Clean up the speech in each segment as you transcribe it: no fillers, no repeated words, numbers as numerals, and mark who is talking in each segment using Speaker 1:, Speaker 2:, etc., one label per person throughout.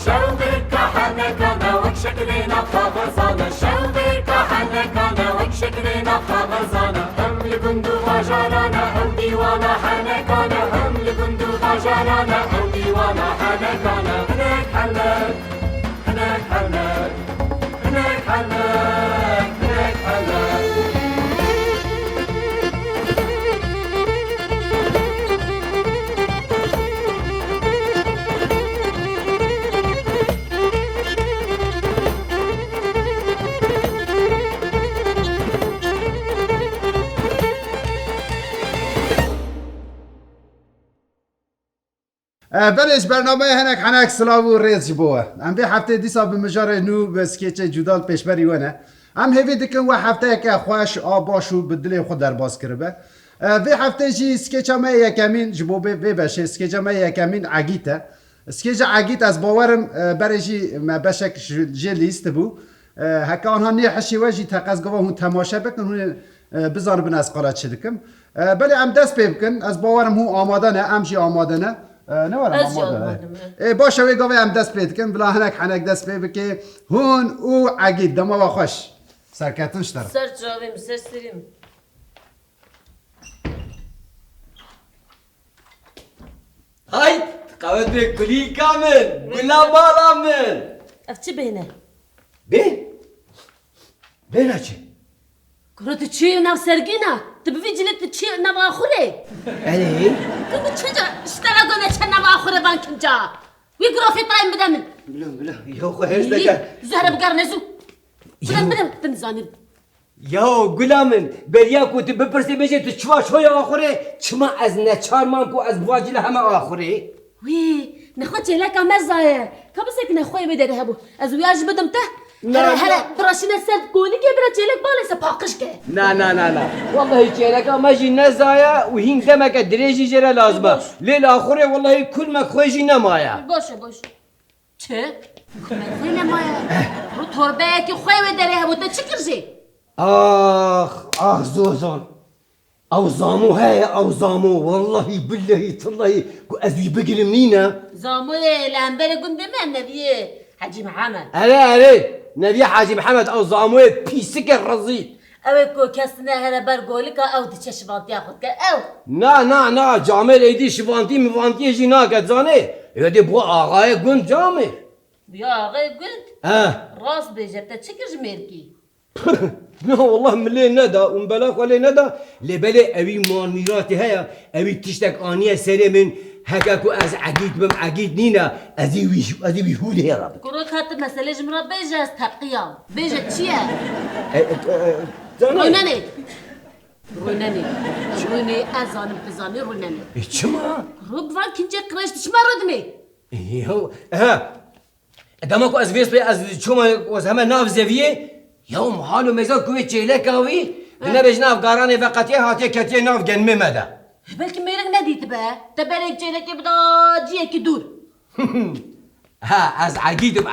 Speaker 1: شوبك حنكنا وكشكلنا خبزانا شوبك حنكنا وكشكلنا خبزانا هم لقندو غجرانا هم ديوانا حنكنا هم لقندو غجرانا هم ديوانا حنكنا هناك حنك هناك حنك هناك حنك هناك حنك
Speaker 2: بلش برنامه هنک حنک سلاو و ریز جبوه ام به هفته دیسا به مجار نو به سکیچ جدال پیش بری ونه ام هیوی دکن و هفته که خوش آباشو به دل خود در باز کرده و هفته جی سکیچ همه یکمین جبو به بشه سکیچ همه یکمین عگیته سکیچ عگیت از باورم برای جی بشک جی لیست بو هکا آنها نیه حشی و جی تقاز گوه هون تماشا بکن هون بزار بن از قرات شدکم بلی ام دست بکن از باورم هون آماده نه ام جی آماده نه نه وارم آماده باشه وی گوه هم دست پید کن بلا هنک حنک دست پید بکی هون او عگید دما و خوش سرکتنش دارم
Speaker 3: سر جاویم سر سریم
Speaker 4: هاي قوت بكلي كامل ولا بالا من
Speaker 3: اف چه بینه؟
Speaker 4: بينا چه؟
Speaker 3: کرو چی نو سرگینا؟ تبوی جلت چی نو آخوره؟
Speaker 4: علي؟
Speaker 3: کنو چجا اشتراگونه چه نو آخوره بانکن جا؟ وی گرافی تایم بدمن
Speaker 4: بلا يا خو هيش دكا
Speaker 3: زهره بگر نزو بدم تنزانیم
Speaker 4: يا غلامن برياكو تبپرسي بيجي تشوا شويه اخره چما از نچار مانكو از بواجل همه اخره
Speaker 3: وی نخواه چه لکه مزایه که بسه که نخواه بدره هبو از ویاج بدم ته هلا براشينا سرد كوني كي برا جيلك بالي سباقش كي
Speaker 4: لا والله جيلك ما جي نزايا وهين دمك دريجي جرا لازمه ليل اخره والله كل ما خويجي نمايا
Speaker 3: باشه چه خوي نمايا رو تربه كي خوي بدره هبو ته چكرجي
Speaker 4: اخ زوزان او زامو هاي او زامو والله بالله تالله ازي بقل منينا
Speaker 3: زامو لامبر قندم النبي حاجي محمد
Speaker 4: علي نبي حاجي محمد او زامو بيسك الرزيل
Speaker 3: اوكو كاستنا هلا برقولك او دي شفانتي اخذك او
Speaker 4: نا جامل ايدي شفانتي مفانتي يجي ناقد زاني يدي بو اغاي قند جامل
Speaker 3: يا اغاي قند راس بيجبت تشكر جميركي
Speaker 4: لا والله ملي ندى ومبلاك ولا ندى لبلي ابي مارميراتي هيا ابي تشتك انيه سري من هكاكو از عقيد بم عقيد نينا ازي ويهود يا رب
Speaker 3: كروك هات مسألة جمرة بيجا استحقيا بيجا تشيا روناني ازانم بزاني روناني
Speaker 4: شما
Speaker 3: روب فان كنجي قريش تشما ردمي
Speaker 4: يو دمكو از فيس بي از شما وز هما ناف زاويه يوم حالو ميزان كوي تشيلكاوي انا بجناف قاراني فقطيه هاتي كتيه ناف جنمي مدى
Speaker 3: بلكي ميرك نديت بقى تبالك جيلك بدا جيك يدور
Speaker 4: از عقيد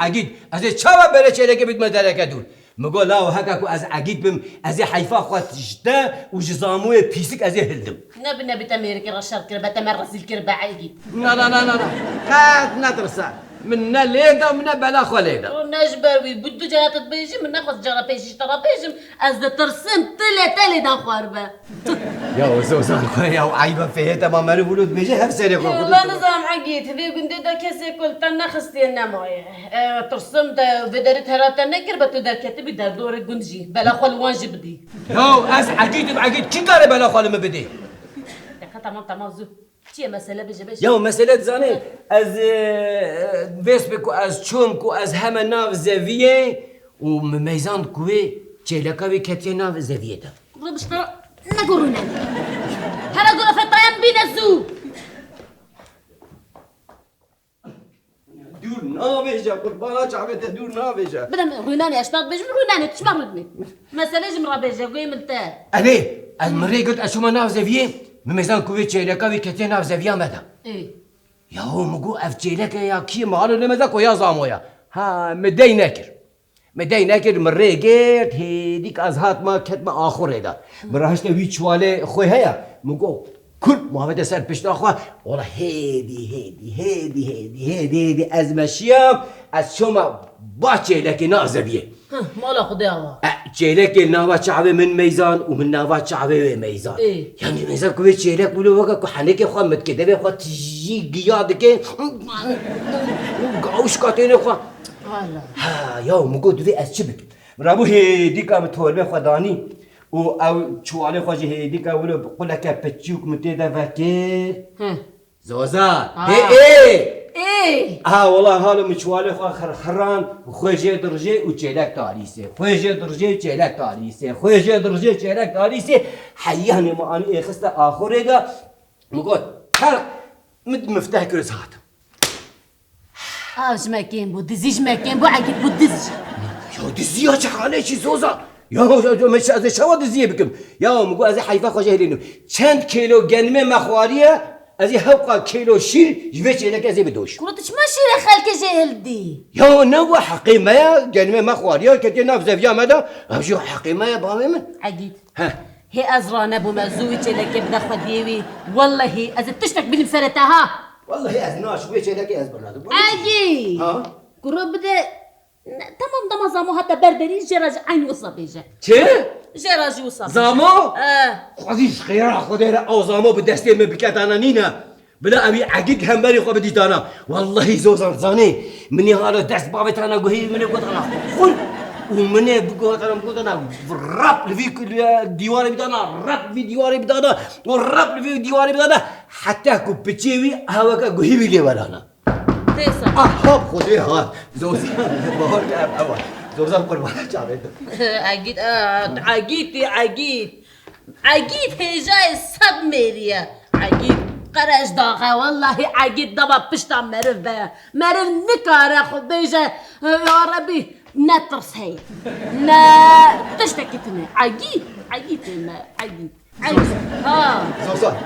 Speaker 4: از چاوا بره چيلك بيت مدرك دور مقول لا هكاكو از عقيد بم از حيفا خوات جدا وجزاموي بيسك از هلدم
Speaker 3: نبي تميرك رشاد كربا تمرز الكربا عيد
Speaker 4: لا قاد نترسا منا ليدا ومنا بلا خليدا
Speaker 3: ونجبر ويبدو جرات بيجي من ناخذ جرا بيجي ترى بيجي از ترسم تلي دا خربه
Speaker 4: يا زوزان يا عيبه فيه تمام ما الولود بيجي هفسري
Speaker 3: والله نظام عقيد في قندي دا كسي كل تنخستي النمايه ترسم دا بدرت هرات نكر بتدر كتبي دار دور قندجي بلا خل واجب دي
Speaker 4: يو از عقيد كي قال بلا خل ما بدي
Speaker 3: تمام زو چیه مسئله بجه
Speaker 4: يو مسألة زاني از فيسبوك از چومكو از همه ناف زاوية وميزان كوي چيلكاوي كتير ناف زاوية دا
Speaker 3: رو بشتر نقولنا هلا قولوا في الطيام بينزو
Speaker 4: دور نافجا قربانا شعبت دور نافجا
Speaker 3: بدم روناني اشتاق بيجي روناني تشمر ردني مسألة جمرة بيجي قوي ملتاه
Speaker 4: علي المري قلت اشوما ناف زاوية ميزان كوي چيلكاوي كتير ناف زاوية مدى
Speaker 3: ايه
Speaker 4: يا هو مقو اف چيلكا يا كي مالو لمزاكو يا زامويا ها مدي نكر مرة قرد هيديك أزهات ما كتم آخر هذا مرهشت ويت شواله خوي هيا مقول كل ما بده سر بيشت أخوه والله هيدي أزمشيام أشوما باتشي لكن نازبيه
Speaker 3: مالا خدي الله
Speaker 4: چیلک ناوا شعبه من میزان و من ناوا شعبه میزان یعنی میزان کوی چیلک بلو وقت که که خواهم متکده به خواهد تیجی گیاد که گاوش کاتینه خواهم ها یا مگو دوی از چی بکن مرابو هیدی که متولبه خودانی و او چواله خواهد هیدی که ولو بقول لك بتشوك متیده وکر زوزان
Speaker 3: ايه
Speaker 4: والله هالو مشوالي خو خران وخوجي درجي وجيلك تاريسي خوجي درجي وجيلك تاريسي خوجي درجي وجيلك تاريسي حياني ما انا ايه خسته اخريدا مقول ترق مفتاح كرز هاتم
Speaker 3: اش مكان بو دزيج مكان بو عقد بو دزج
Speaker 4: يا دزيا چخانه چي زوزا يا مش از شوا دزيه بكم يا مقول از حيفا خوجي هلينو چند كيلو گنمه مخواريه از هبقى كيلو شير جبت لك ازي بدوش
Speaker 3: كنت ما شير خالك جهلدي
Speaker 4: يا نو حقيمه يا جنمه ما خواريا كتي ناف زفيا ماذا شو حقيمه يا بامي من
Speaker 3: عقيد
Speaker 4: ها
Speaker 3: هي ازران ابو مزوج لك بدا خديوي والله از تشتك بالمسرتها
Speaker 4: والله ازناش ويش لك از برنادو
Speaker 3: عقيد
Speaker 4: ها
Speaker 3: كرو بدا تمام دما زامو حتى بردري جراج عين وصل بيجا
Speaker 4: چه
Speaker 3: جراج وصل
Speaker 4: زامو خديش خيار خدير او زامو بدستي من بكات انا نينا بلا ابي عقيق هم بري خو بدي انا والله زوزان زاني مني هذا دست بابت انا قهي مني قلت انا خل ومني بقول انا بقول انا راب في ديواري بدانا راب في ديواري بدانا وراب في ديواري بدانا حتى كو بتشيوي هواك قهي بيجي ورانا
Speaker 3: تيسا
Speaker 4: احب خدي ها زوزان بقول اول زوزان قربان جابت
Speaker 3: عقيد عقيد هي جاي صب ميريا عقيد قرش داغه والله عقيد دبا بشتا مرف نكاره خو بيجا يا ربي نترس هي لا تشتكتني عقيد ها
Speaker 4: زوزان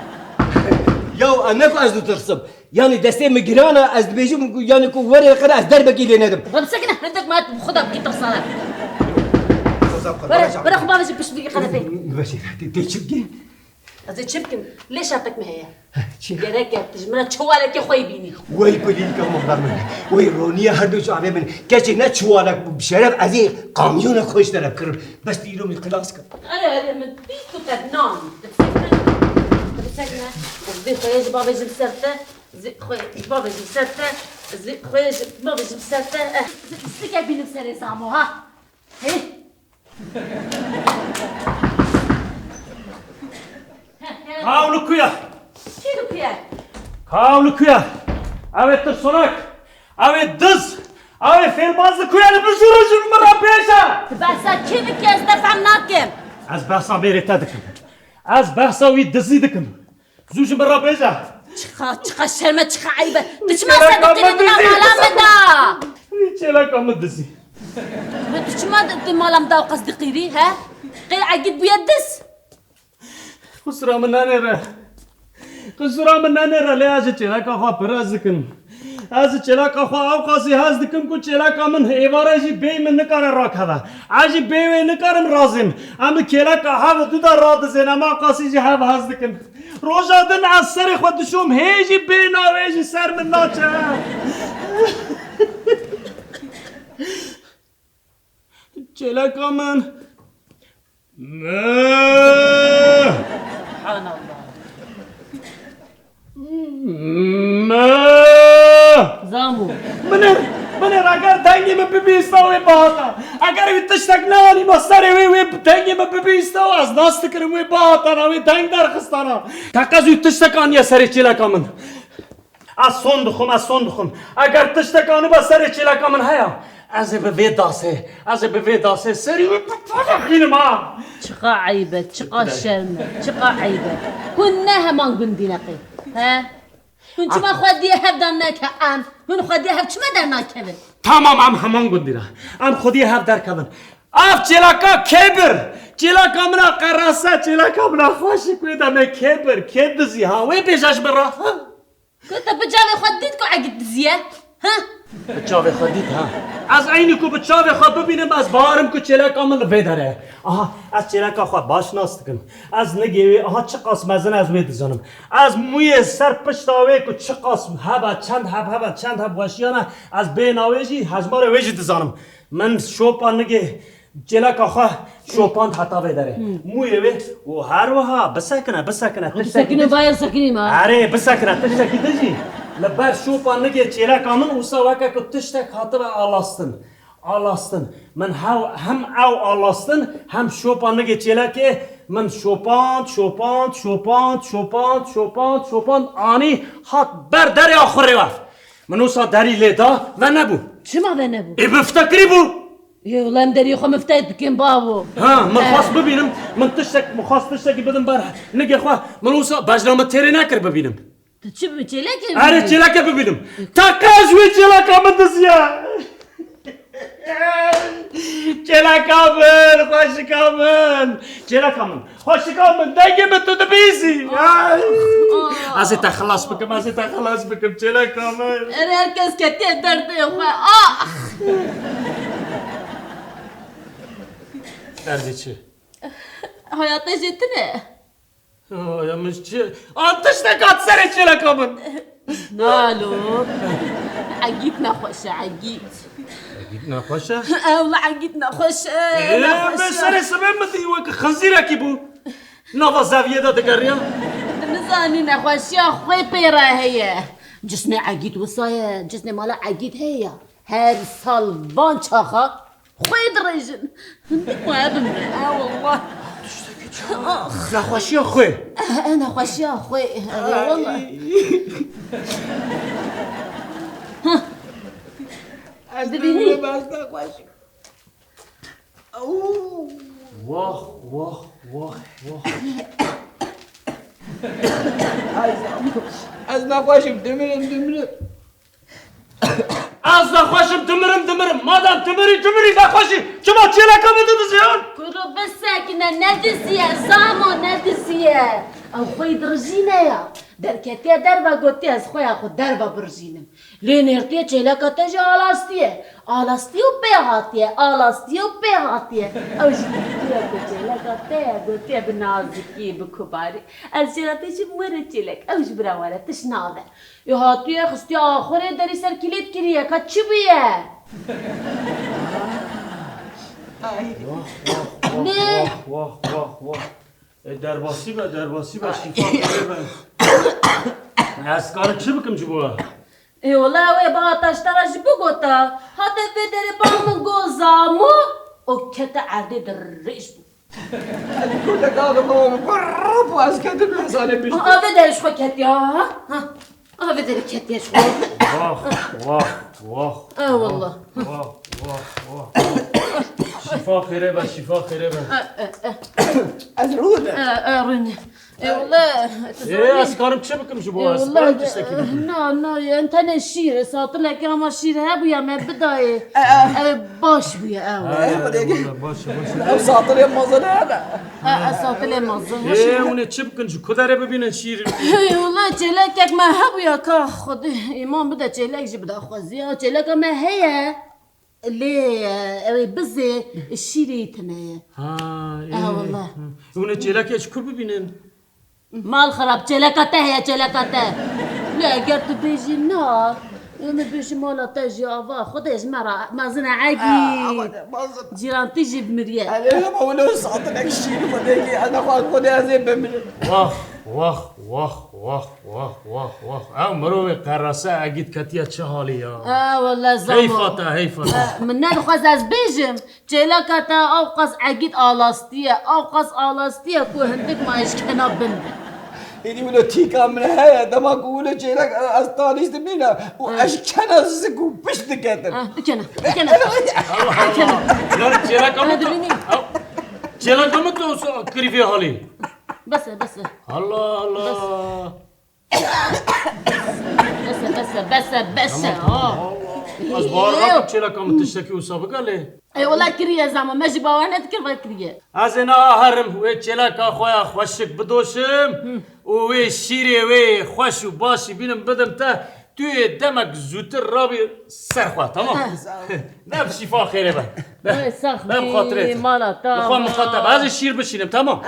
Speaker 4: يو انكو از ترسب يعني دستي مجرانا از بيجو يعني كو وري قرا از دربك اللي ندم
Speaker 3: طب سكنه عندك ما خدها بقيت رسالة
Speaker 4: زوزان
Speaker 3: برا خو بابا بش بقي قرا فين
Speaker 4: ماشي تشبكي
Speaker 3: ازي تشبكن ليش هاتك ما هي جراك تجمرة شوالك يا خوي بيني
Speaker 4: وي بليل كم مقدار من وي رونيا هردو شعبي من كاتي نتشوالك بشرف ازي قاميونك خوش درب كرب بس ديرو من خلاص
Speaker 3: انا من بيتو تبنان ساكنة زي خويا بابا جيب سرته زي خويا بابا جيب سرته زي خويا بابا جيب سرته زي كابين بسري سامو ها هي
Speaker 5: Kavlukuya,
Speaker 3: شنو فيها
Speaker 5: kavlukuya. Evet tırsonak, evet dız, evet filbazlı kuyanı bir sürü mıra peşa.
Speaker 3: بس كيفك يا استفع ناكم
Speaker 5: Az bahsa berete dikim, az bahsa uy dızı dikim. Zuş mıra peşa.
Speaker 3: çıka şerme çıka ayıbı تشما صدقتني مالام دا
Speaker 5: Çela kamı dızı.
Speaker 3: تشما مالام دا قصدي قيري ها قيل عقد بيدس
Speaker 5: Kusura mı nanera. Kusura mı nanera le az çela kafa biraz dikim. Az çela kafa avkası haz dikim ku çela kamın evarajı bey mi ne kadar rakhava. Acı bey ve ne kadar razım. Ama çela kafa du da razı ama avkası ji hav haz dikim. Rojadın az seri xuduşum heji bey naveji ser min naça. çela kamın
Speaker 3: سبحان الله زامو
Speaker 5: من اگر دنگی من ببیستا و باتا اگر وی تشتک نانی مستری وی دنگی من ببیستا و از ناست کرم وی باتا وی دنگ در خستانا تاکاز وی تشتک آنیا سری چیلا کامن از son دخم اگر تشتک آنی با سری چیلا کامن هیا از به وی داسه سری وی بطاقین ما
Speaker 3: شقا عيبة شقا شرمة شقا عيبة كنا همان قندي نقي ها كنت ما خديها هبدانك ام كن خديها هب شما درناك كبر
Speaker 5: Tamam am haman gundira. Am khudi hav dar kavan. Af çelaka kebir. Çelaka mına qarasa çelaka mına xoşi kuida me kebir kedzi ha ve bejaş bera.
Speaker 3: كنت بجالي خديتكو عقد زيا ها
Speaker 5: بچاوی خودیت ها از عینی کو بچاوی خود ببینم از بارم کو چلکا من لبه داره آها از چلکا خود باش ناست کن از نگیوی آها چه قاسم ازن از وید زنم از موی سر پشتاوی کو چه قاسم هبا چند هب واشیانه از بین آویجی هزمار ویجی دزانم من شوپان نگی چلکا خود شوپان حتا وی داره موی وی و هر وها بسکنه
Speaker 3: سکنه باید سکنی ما
Speaker 5: آره بسکنه تشتکی دجی لبر شوپان نگه چیلکا من اوسا وکا که تشتک حتی به آلاستن من هم او آلاستن هم شوپان نگه چیلکه من شوپاند آنی حت بر دری آخری وف من اوسا دری لیتا و نبو
Speaker 3: چه ما به نبو؟
Speaker 5: ای بفتکری بو
Speaker 3: یه ولم داری خو مفتید بکن بابو
Speaker 5: ها من خواست ببینم من خواست تشتکی بدم بر نگه خواه من اوسا بجنامه تیری نکر ببینم
Speaker 3: چه ببین چلکه؟
Speaker 5: آره چلکه ببینم تاکاجوی چلکه من دزیا چلکه من خوشکا من دیگه به تو دبیزی از تا خلاص بکم چلکه من
Speaker 3: اره هرکس کتی درده خواه
Speaker 5: دردی چه؟
Speaker 3: حیاته جتنه
Speaker 5: یا مش چه؟ آتش نکات سر چلکه من
Speaker 3: نالو عقيد نخوش عقيد
Speaker 5: نخوشه؟
Speaker 3: والله عقيد نخوش
Speaker 5: سر سبب مدی وک خنزیره کی بو نوا زاویه دا دگریا
Speaker 3: نزاني نخوش يا خوي بيرا هي جسني عقيد وصايا جسني مالا عقيد هي هر صلبان شاخا خوي درجن عندك ما ادمنا والله
Speaker 5: نخوشی خوی
Speaker 3: انا خوش يا خوي والله ببینی
Speaker 5: واه
Speaker 6: از نخواشم دمرم
Speaker 5: از نخوشم دمرم مادام دمری نخوشی چما چلکه بده دزیان
Speaker 3: كلو بساكنة ندسية سامو ندسية او خوي درجينا يا دركتيا دربا قلتي از خوي اخو دربا برجينم لين ارتيا چلكا تجي آلاستيو بيهاتية او جديتيا چلكا تيا قلتيا بنازكي بكباري الجيرا تجي مرة چلك او جبرا ولا تشناده يهاتيا خستيا آخره داري سر كليت كريا كتشو بيه نه
Speaker 5: واه درباسی با شفا از کار چی بکم جبوه؟
Speaker 3: ای والله وی با تاشتراش بگوتا حتی بدر بامن گوزامو او کت عرده در ریش بود
Speaker 6: كل قاعد بابا قرب واسكت الحصانه بيش
Speaker 3: آوه درش خو کتی ها آوه در کتیش خو
Speaker 5: واه
Speaker 3: والله
Speaker 5: شفا خیره با
Speaker 6: از روده
Speaker 3: رني اي والله
Speaker 5: از کارم چه بکم جبوه؟ از کارم تشتکی بکم
Speaker 3: نا انت انا الشير صوت لك انا ما الشير هابويا ما بداي باش بيا
Speaker 6: باشه ساطر يا مازن هذا
Speaker 3: صوت لي مظن
Speaker 5: اونه چه بکن جو کدره ببینن شیر
Speaker 3: اي والله جلك ما هابويا كا خد امام بدا جلك جبدا خوزيا جلك ما هي اللي بزي الشيري تنايا والله
Speaker 5: اونه جلک اش کر ببینن
Speaker 3: مال خراب جلكته هي جلكته لا قلت بيجي النار انا بيجي مالا تجي افا خدش مرة مازن عقيد جيران تجي بمريال
Speaker 6: انا ما ولو ساطر لك الشيء فديكي انا خذ زين بمن
Speaker 5: واه او مرو قرصه اگید کتیا چه حالی یا
Speaker 3: والله زمان
Speaker 5: حیفاته
Speaker 3: من نخواست از بیجم جلكته اوقاس عقيد آلاستيه كو هندك ما يشكنا بنده
Speaker 6: يعني ولو تيكا من هيا دما قولة جيلك أستانيس دمينا وأشكنا زكو بش دكاتر
Speaker 3: دكنا
Speaker 5: جلک هم تو کریفی حالی
Speaker 3: بس
Speaker 5: الله
Speaker 3: بس
Speaker 5: از بار وقت جلک هم تشتکی و سابقه لی
Speaker 3: اي والله كريه زعما ما جباونا تكرفا كريه
Speaker 5: از اینا هرم و جلک خویا خوشک بدوشم و شیری و خوش و باشی بینم بدم تا توی دمک زودتر رابی سرخواه تمام نه شفا خیره با نه بخاطرت
Speaker 3: مالا تمام
Speaker 5: بخواه مخاطب از شیر بشینم تمام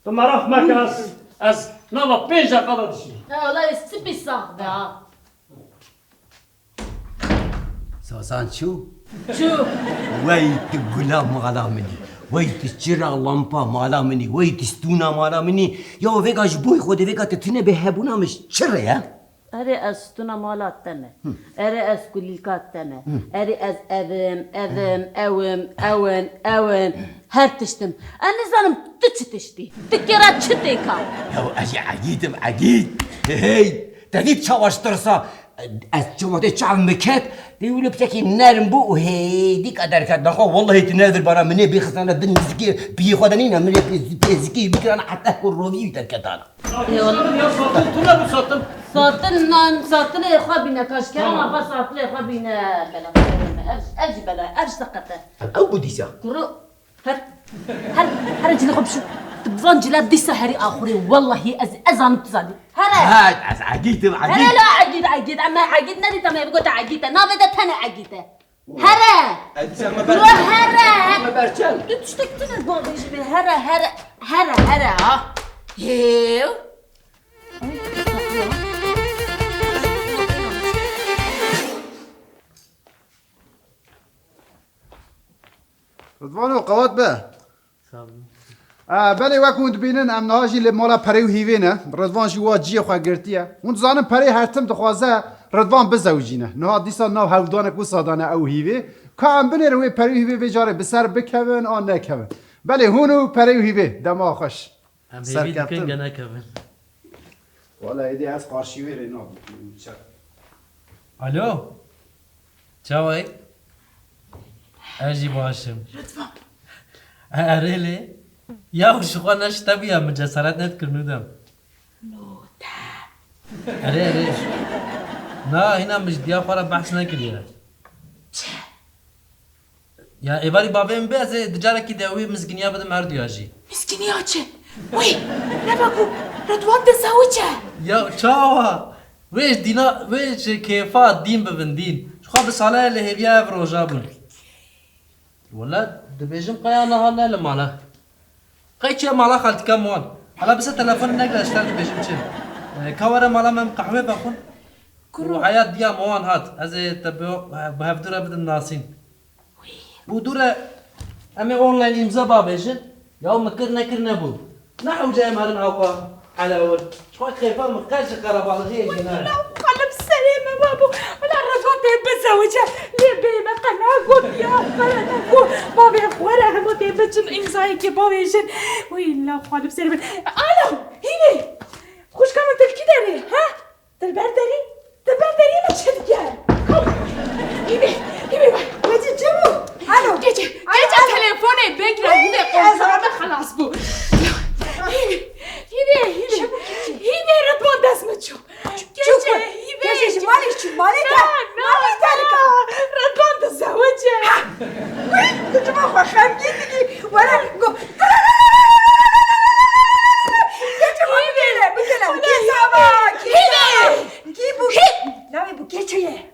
Speaker 5: تو مراف مکن از نوا 5 دقیقه داشتیم
Speaker 3: والله سپی ساخته ها
Speaker 4: سازان شو
Speaker 3: شو
Speaker 4: ويت قلام مالا مني ويت الشراء لامبا مالا مني ويت ستونا مالا مني يا فيكا جبوي خودي فيكا تتنا بهبونا مش شر يا
Speaker 3: اري از تونا مالات تنه اري از كليكات تنه اري از اون هر تشتم انا زانم تشتي تكرات شتيكا
Speaker 4: يا اجي عقيد هي تديت شواش ترسا از جواتي شعب مكات يقولوا بتاكي نارم بو وهي ديك قدر كات نخو والله تنادر برا مني بيخسنا بنزكي بيخدنينا مني بيزكي بكره انا حتى اكل روبي تركتانا
Speaker 3: يا والله
Speaker 5: يا ساطل تونا بساطل
Speaker 3: ساطل يا خابينا كاشكان ما بس ساطل يا خابينا بلا اجي بلا ارش سقطه
Speaker 4: او بوديسا
Speaker 3: كرو هر جلي خبشو تبغون جلاب دي سهري اخري والله ازان تزادي
Speaker 4: هاد عقيد
Speaker 3: هلا لا عقيد اما عقيد نادي تما بقول عقيده نابده تنا عقيده هرا روح هرا
Speaker 4: ما برشان
Speaker 3: تشتك تنا بوبي هرا ها هيو
Speaker 2: رضوان وقوات به بله وکوند بینن ام نهاجی لمالا پریو هیوینه رضوان جوا جی خوا گرتیه اون زانم پری هرتم دخوازه رضوان بزوجینه نه دیسا نو هودانه کو سادانه او هیوی که ام بنر وی پریو هیوی بجاره بسر بکون آن نکون بله هونو پریو هیوی دما خوش
Speaker 5: هم هیوی دکن گنه کون
Speaker 2: والا ایدی از قارشیوی رینا
Speaker 5: الو چاوی اجي باشم اريلي يا وش قناش تبيها من جسارات نذكر ندم اري لا هنا مش ديا خورا بحث نكريا يا إباري بابين بيز دجارة كده وي مسكينيا بدم هردو ياجي
Speaker 7: مسكينيا چه وي نبغو رضوان تزوجه
Speaker 5: يا تشاوا ويش دينا ويش كيفا دين ببندين شو خاب صلاة اللي هي بيا فروجابون ولا دبيجم قيانا هلا لمالا قيتش مالا خالت كمون هلا بس تلفون نقدر اشتغل دبيجم شن كوارا مالا من قهوة باخون وحياة ديا موان هات از تبو بهفدورة بدن ناسين بودورة اما اونلاين امزا بابيجن يا مكر نكر نبو نحو جاي مهرن اوقا على اول شوي خيفا مقاش قرب على غير جنان
Speaker 7: قلب سليمة بابو ولا رضوان تيب بزوجه ليه بيما قناقو يا قناقو بابي اخوارا همو تيب بجن امزاي كي بابي جن ويلا قلب سليمة الو هيني خوش كمان تلكي داري ها تلبر داري ما تشد جان هيني وجه جبو الو جيجي تليفوني بقرا هيني قوزانا خلاص بو هيني رضوان دسمتشو جيجي مالي رضوان تزوجه كنت ما اخوة خمجيتني ولا ناوي بوكيتشيه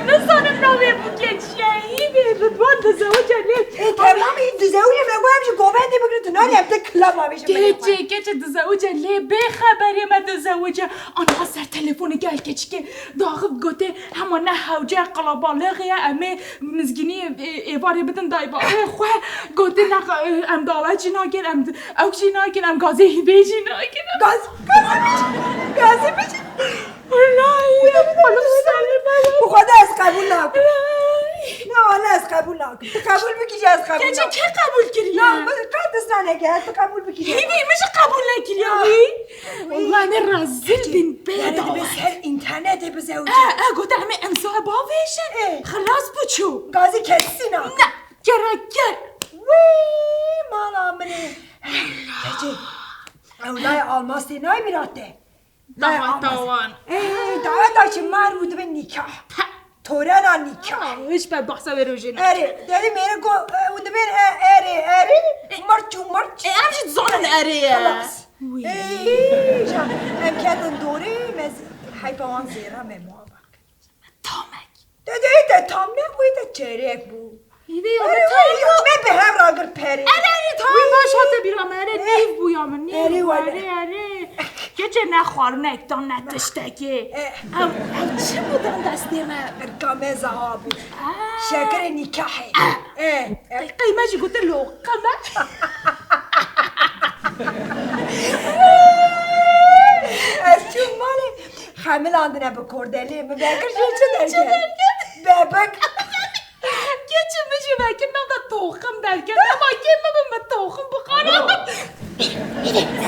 Speaker 7: مثلا ناوي بوكيتشيه هيني رضوان تزوجه ليه تمامي تزوجه ما قوامش قوباتي بقرد نالي ابدا كلام ما بيش كيتشي تزوجه ليه بخبري ما تزوجه انا هسر تليفوني قال كيتشكي ضاغط قوتي هما نحوجه قلبالغيه امي مزجني ايفاري بدن دايبا خواه قوتي نخ ام داوجي ناكن ام اوكشي ناكن ام غازي بيجي ناكن غازي بيجي والله بخدا از قبول نکن نه از قبول نکن تو قبول بگیری از قبول نکن که قبول کردی؟ نه قدس نگه تو قبول بگیری هیوی میشه قبول نکردی والله انا رزل بين بلد بس الانترنت بزوجي قلت عمي امسوها بافيشن خلاص بتشو غازي كسينا لا جرجر وي مالا مني كيجي اولای آلماستی نای میراته دعوان دعوت مربوط به نکاح تورنا نکاح ايش بقى بحسب روجينا اري داري ميرا جو ودبين اري مرچو امشي تزون اري خلاص ام كادن دوري مز حیوان زیرا موافق
Speaker 3: تامک
Speaker 7: ده تام نبویده چریک بود
Speaker 3: ایده
Speaker 7: آره من به هم راگر پری
Speaker 3: اره تام باش هاته بیرام اره نیف بویام نیف اره که چه نخوار نکتان نتشتگه او چه بودن دستی من
Speaker 7: ارکامه زها بود شکر نکاحی
Speaker 3: قیمه جی گوته لوقمه
Speaker 7: از چون مالی حمل آندنه بکردلی مبکر چه درگه
Speaker 3: که چه میشه بکر نمده توخم درگه اما که من توخم بخارم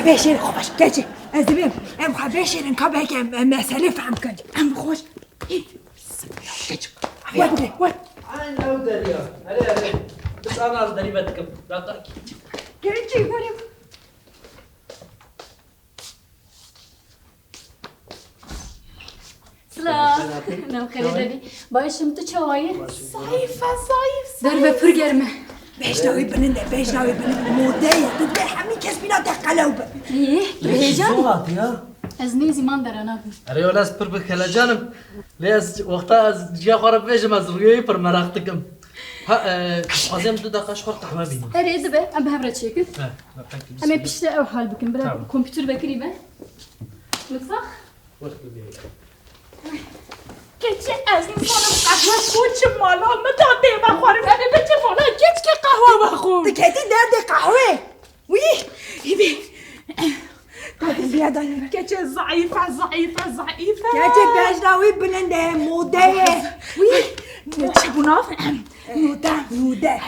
Speaker 7: بشیر خوبش گچه از بیم ام خواه بشیرن که بگم مسئله فهم کنی ام خوش وای بگه وای
Speaker 5: أنا لو دريا أري بس أنا أقدر بدكم لا تركي
Speaker 7: گرچی بریم
Speaker 8: سلام نام خیلی داری باشم تو چای
Speaker 3: ضعیفه ضعیف
Speaker 8: در و پر گرمه
Speaker 7: بشنوی بننده موده دو همین کس بینا دقلوبه
Speaker 8: هیجان
Speaker 5: زوغات يا
Speaker 8: از نیزی من در آنها بود
Speaker 5: أري ولا أسبر بخلا جانب ليس وقتها جا خرب فيش مزروعي پر مراقتكم ها قازم دو دقيقة شخور قهوة بيني
Speaker 8: اره ایده به ام به هم رد شکل اما پیشته او حال بکن برای
Speaker 5: تمام.
Speaker 8: کمپیوتر بکری به مطبخ
Speaker 3: که چه از این خانم قهوه خود چه مالا مداده بخورم به چه مالا کچ که قهوه بخور
Speaker 7: دکتی درد قهوه وی ایبی دادی بیا دانی
Speaker 3: که چه ضعیفه
Speaker 7: گچه بشنوی بننده موده وی
Speaker 3: چه بناف
Speaker 7: نوده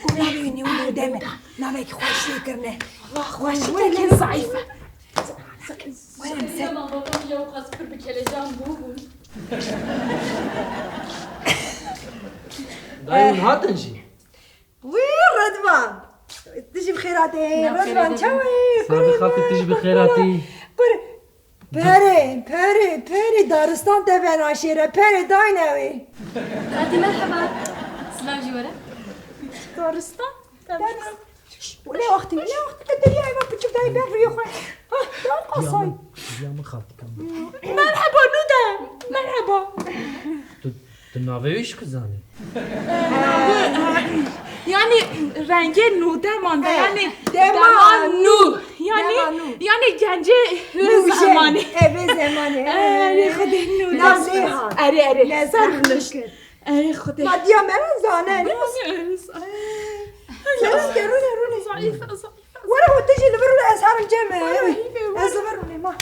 Speaker 7: گناهی نوده من نمک خوشی کرنه
Speaker 3: خوش که ضعیفه
Speaker 8: من بابام یا خواست پر بکله جان بود
Speaker 5: دايما هاتنجي
Speaker 7: وی ردوان تجي بخيراتي ردوان شوي
Speaker 5: صافي خالتي تجي بخيراتي
Speaker 7: پری دارستان تبین عشیره پری داینوی
Speaker 8: خالتي مرحبا سلام جواره
Speaker 3: دارستان
Speaker 7: ولا وقتی تدري ايوه بتشوف داي بير ريو خوي دار قصاي
Speaker 5: يا من خالتي كم
Speaker 3: مرحبا نوده مرحبا
Speaker 5: تناويش كزاني
Speaker 3: یعنی رنگ نوده مانده یعنی
Speaker 7: دمان
Speaker 3: نو یعنی گنج زمانی
Speaker 7: اه زمانی
Speaker 3: اره خود نو
Speaker 7: نزیحان
Speaker 3: اره سرخنش اره خود
Speaker 7: مادیا مرا زانه رونه
Speaker 3: ضعیفه
Speaker 7: ورا وتجي لبرو اسهر الجامع ازبروني ما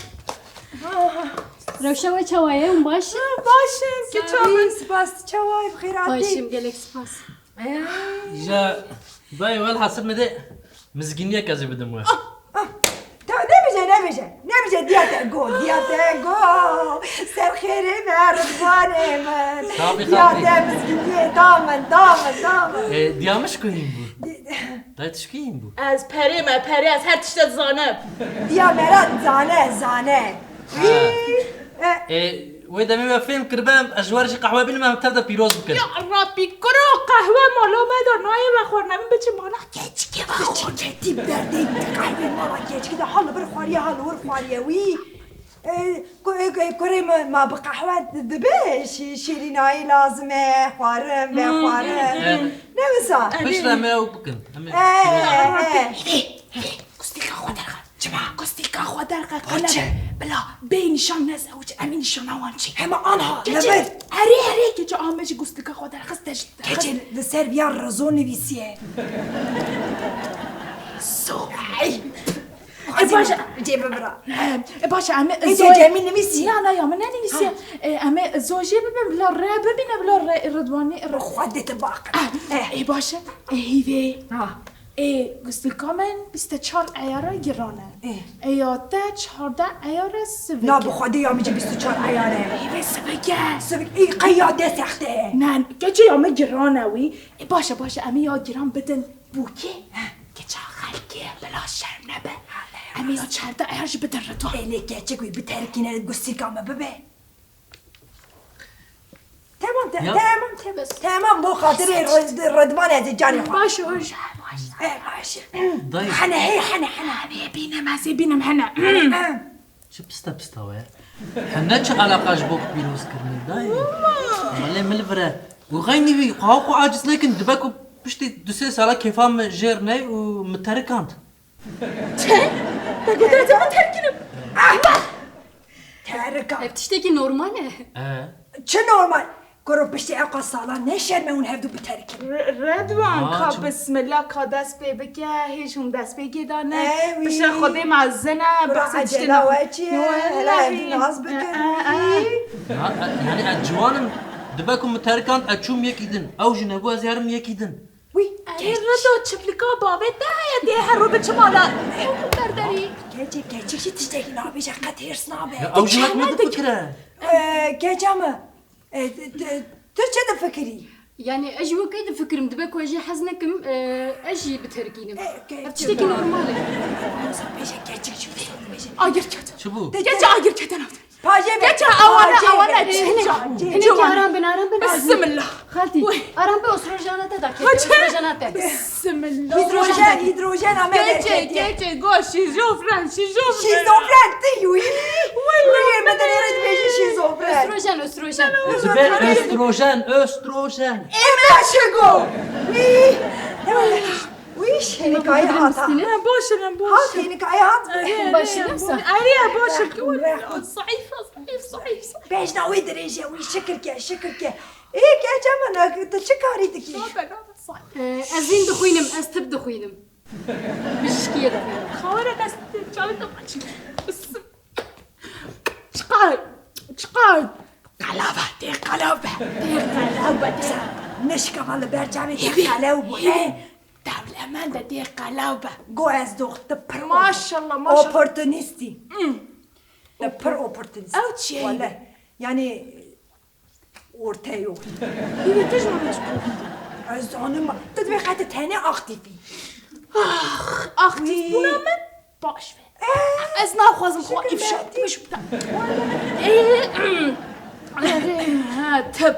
Speaker 8: روشا و چوایه اون باشه
Speaker 3: باشه که
Speaker 7: سپاس چوای بخيراتي
Speaker 8: باشیم گلک سپاس
Speaker 5: جا داي ولا حسب مدى مزقينية كذا بدم واحد
Speaker 7: تو نمیشه دیاتگو سر خیره مردوانه من
Speaker 5: صافي
Speaker 7: دیاته مسکینیه دامن
Speaker 5: ديامش كوين بو داي تشكين بو
Speaker 3: از پری از هر تشت زانب
Speaker 7: دیا مرد زانه
Speaker 5: وإذا ما فيلم كربام أجوارش قهوة بينما ما بتبدأ بيروز بكن
Speaker 3: رابی کرو قهوه مالا مدار نای بخور نمی بچه مالا
Speaker 7: گچ که بخور تیب درده قهوه مالا گچ که ده حال بر خواریه وی کره ما بقهوه دبه شیرینایی لازمه خوارم نمیسا
Speaker 5: فش رمي وبكن
Speaker 3: گستیکا خود درقه قلبه بلا بینشان نزوج امین شنوان چی
Speaker 7: همه آنها لبر
Speaker 3: اره که چه آمه چی گستیکا خود درقه
Speaker 7: گچه لسر بیا رزو نویسیه
Speaker 3: باشه
Speaker 7: جيب برا
Speaker 3: باشه امه
Speaker 7: انت جميل نویسی
Speaker 3: نه یا من ننویسی امه زوجی ببین بلا ره ببینه بلا ردوانی
Speaker 7: خودت باقر
Speaker 3: ای باشه هیوه گستیکا من 24 ایاره گرانه ایاده 14 ایاره سوگه
Speaker 7: لا بخوده یا میجه 24 ایاره
Speaker 3: ایوه سوگه
Speaker 7: ای قیاده سخته
Speaker 3: نه گچه یا گرانه وی باشه امی یا گران بدن بوکه گچه خلقه بلا شرم نبه امی یا 14 ایارش بدن ردوان
Speaker 7: ایلی گچه کوی بترکینه گستیکا ما ببه تمام بو خاطر ردوان از جانی خواه
Speaker 3: باشه
Speaker 7: حنا
Speaker 3: بینم هنه
Speaker 5: شو بستا ويا
Speaker 9: حنا چه علاقاش بو پیروز کردن دای مال ملفره وغيني بي قاقو عاجز لكن دباكو بشتي دوسي سالا كيفام جيرني ومتركانت
Speaker 7: تقول ده ما تركينم
Speaker 8: تركا بتشتكي نورماله
Speaker 7: چه نورمال گرو پشتی اقا سالا نشرمه اون هفدو بترکی
Speaker 10: ردوان که بسم الله که دست پی بگه هیچ هم دست بگی دانه بشه خودی مزنه
Speaker 7: برا عجله و چیه هلا هفدو ناز بکنی
Speaker 9: يعني الجوانم دباكو متركانت اتشوم يكيدن او جنبو ازيارم يكيدن
Speaker 7: وی
Speaker 10: ردو چپلیکا بابه ده دیه هر رو به چمالا
Speaker 8: برداری
Speaker 7: گچه چی تشتکی نابیشه قد هرس نابه
Speaker 9: او جنك ما تفكره
Speaker 7: گچه تو چه دفکری؟
Speaker 8: يعني اجي وكيد فكرم دبك واجي حزنكم اجي بتركينم بتشتكي نورماله
Speaker 7: بیشه گچه چی بیشه
Speaker 10: آگیر کت
Speaker 9: شبو
Speaker 10: گچه آگیر کت نفت
Speaker 7: پاجه
Speaker 10: گچه آوانه
Speaker 8: هنا ارام بن
Speaker 10: بسم الله
Speaker 8: خالتي ارام بأسروجانات داك أسروجانات
Speaker 10: بسم الله
Speaker 7: هیدروژن همه
Speaker 10: گچه گو شیزوفرن
Speaker 7: شیزوفرن تیوی والله مدن يرد بيجي شيزوفرن
Speaker 8: أسروجان
Speaker 9: استروجن
Speaker 7: اما شگو ويش هنكاي هاتا
Speaker 10: باشن
Speaker 7: هات هنكاي هات
Speaker 8: باشي نفسه
Speaker 10: عليها باشن صحيح
Speaker 7: باش ناوي دريجة ويش شكرك ايه كاجا من تشكاري تكي
Speaker 8: ازين دخوينم استب دخوينم بشكيه دخوينم
Speaker 10: خوارك استجابت بس چقدر قلابه
Speaker 7: نشكا على برجعي قلابه
Speaker 10: دولة من ده قلابه
Speaker 7: گو از دخت پر
Speaker 10: ما شاء الله
Speaker 7: اوپورتونیستی پر اوپورتونیستی
Speaker 10: او چیه
Speaker 7: والله يعني ورتيو
Speaker 10: هي تجمع
Speaker 7: از آنم تدبي قاعدة تاني أختي في
Speaker 10: أختي بونا من باش از ناخوازم خوا إفشاد مش بتاع تب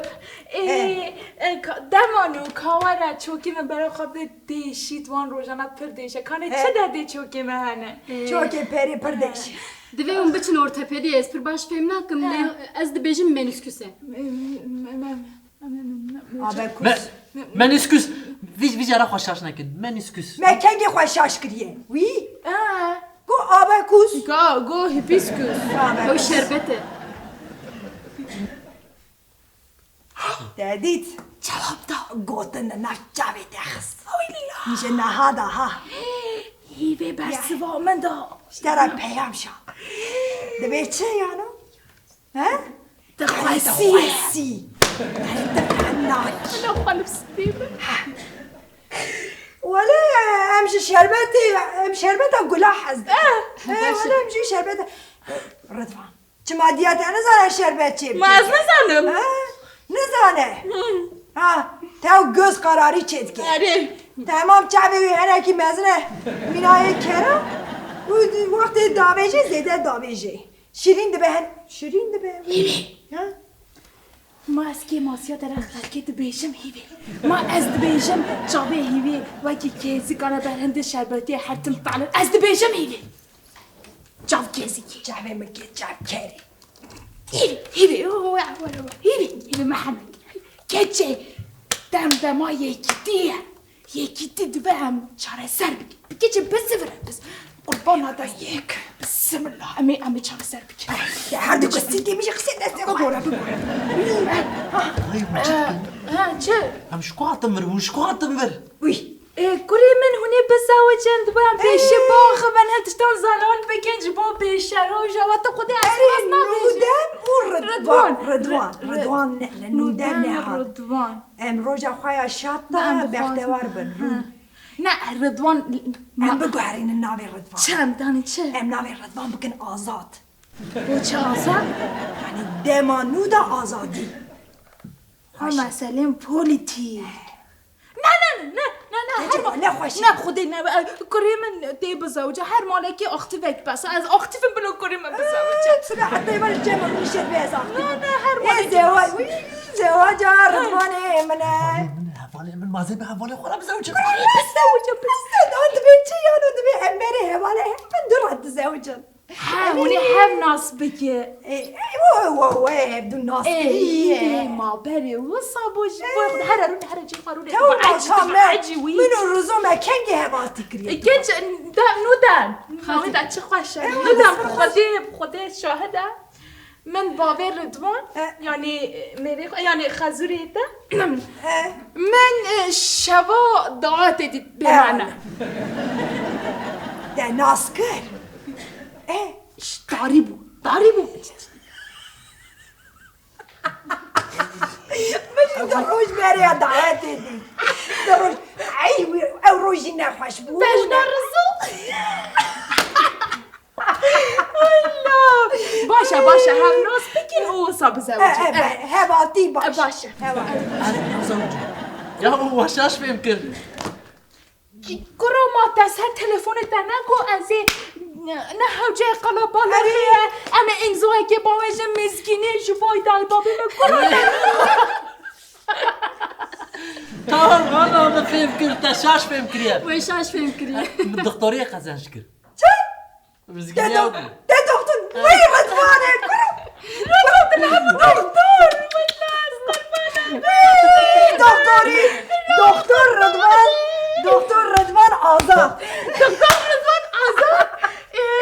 Speaker 10: دمانو کاوره چوکیمه برای خواب دیشید وان روزانت پر دیشه کانه چه داده چوکیمه هنه
Speaker 7: چوکی پری پر دیشه
Speaker 8: دوی اون بچن ortopedi از پر باش فهم نکم از دبیجم منسکوسه
Speaker 9: منسکوس ویج را خوشش نکن منسکوس
Speaker 7: مکنگی خوشش کریه وی گو آبکوس
Speaker 10: گو هیبیسکوس
Speaker 8: او شربته
Speaker 7: دادیت
Speaker 10: جواب دا
Speaker 7: گوتن نجابی تخست میشه نهادا ها
Speaker 10: هیوه برسوا من دا
Speaker 7: اشترا پیام شا دبی چه یانو؟ ها؟
Speaker 10: دخواسی
Speaker 7: دفعناك
Speaker 10: انا خالف ستيبه
Speaker 7: ولا امشي شربتها قلاح حزد ولا امشي شربتها رضوان جماديات انا زانه شربت چی
Speaker 10: ما از نزانم
Speaker 7: نزانه ها تو göz قراری چید که تمام چاوی انا کی مزنه مینای کرا وقت داویجه زیده داویجه شیرین ده ها
Speaker 10: ما از که ماسیا در حرکت بیشم هیوی ما از بیشم جابه هیوی وکی کیزی کارا برنده شربتی حتم تعلم از بیشم هیوی جاب کیزی کی
Speaker 7: جابه مگه جاب کری
Speaker 10: هیوی محمد کچه دم یکی دو هم چاره سر بگی کچه بس قربان هذا یک بسم الله امي چاره سر بگی
Speaker 7: هر دو کسی دیمیشه خسید دسته بگوره
Speaker 10: چه؟
Speaker 9: هم شكو عطمر
Speaker 10: وي كوري من هنا بزوجن دبا بيشي باخ من هتشتون زالون بكنج بو بيشروجا وتقضي
Speaker 7: رضوان نودم نهار امروز خويا شاطه بختوار بن
Speaker 10: نه رضوان
Speaker 7: ام بگوهرین ناوی رضوان
Speaker 10: چم دانی چه؟
Speaker 7: ام ناوی رضوان بکن آزاد
Speaker 10: و چه آزاد؟
Speaker 7: یعنی دمانو دا آزادی
Speaker 10: ها مسئله پولیتی
Speaker 7: نه خوشی
Speaker 10: نه خودی نه کاری من دی بزوجه هر مالکی اختی وک بس از اختی فم بلو کاری من بزوجه
Speaker 7: سر حتی ولی جمع میشه بیزا
Speaker 10: نه هر مالکی
Speaker 7: زواج رضوانه منه
Speaker 9: من مازه به حواله خورم بزوجه
Speaker 7: بزوجه داد بچه یانو دبی امبری حواله من دور حد زوجه
Speaker 10: همونی هم ناس بگه
Speaker 7: واه بدون ناس
Speaker 10: ای ما بری و صابوش باید هر رون هر جی خارونه
Speaker 7: تو منو روزو مکنگی هواتی کریه
Speaker 10: گنج نودن خواهی در چه خوشه نودن خودی شاهده من باور ردوان یعنی خزوری ده من شوا دعات دید بمعنی
Speaker 7: ده ناس کر
Speaker 10: داری بود
Speaker 7: مش دروج بری دعات دید دروج ای او روزی نخوش بود
Speaker 10: بجنا رزو باشه هم ناس بگین او صاب زوجی
Speaker 7: هواتی باشه
Speaker 9: يا هو وشاش فهم كر
Speaker 10: گرو ما دست تلفن نگو از نه حوجه قلبالریه اما انزوه که با وجه مزگینه جوای دای بابی مگرو
Speaker 9: تا انا فهم كر تشاش فهم كر
Speaker 8: وشاش فهم كريه
Speaker 9: من الدكتوريه قزاش كر مزقين
Speaker 7: ده دكتور وين رضوانه دكتور رضوان آزاد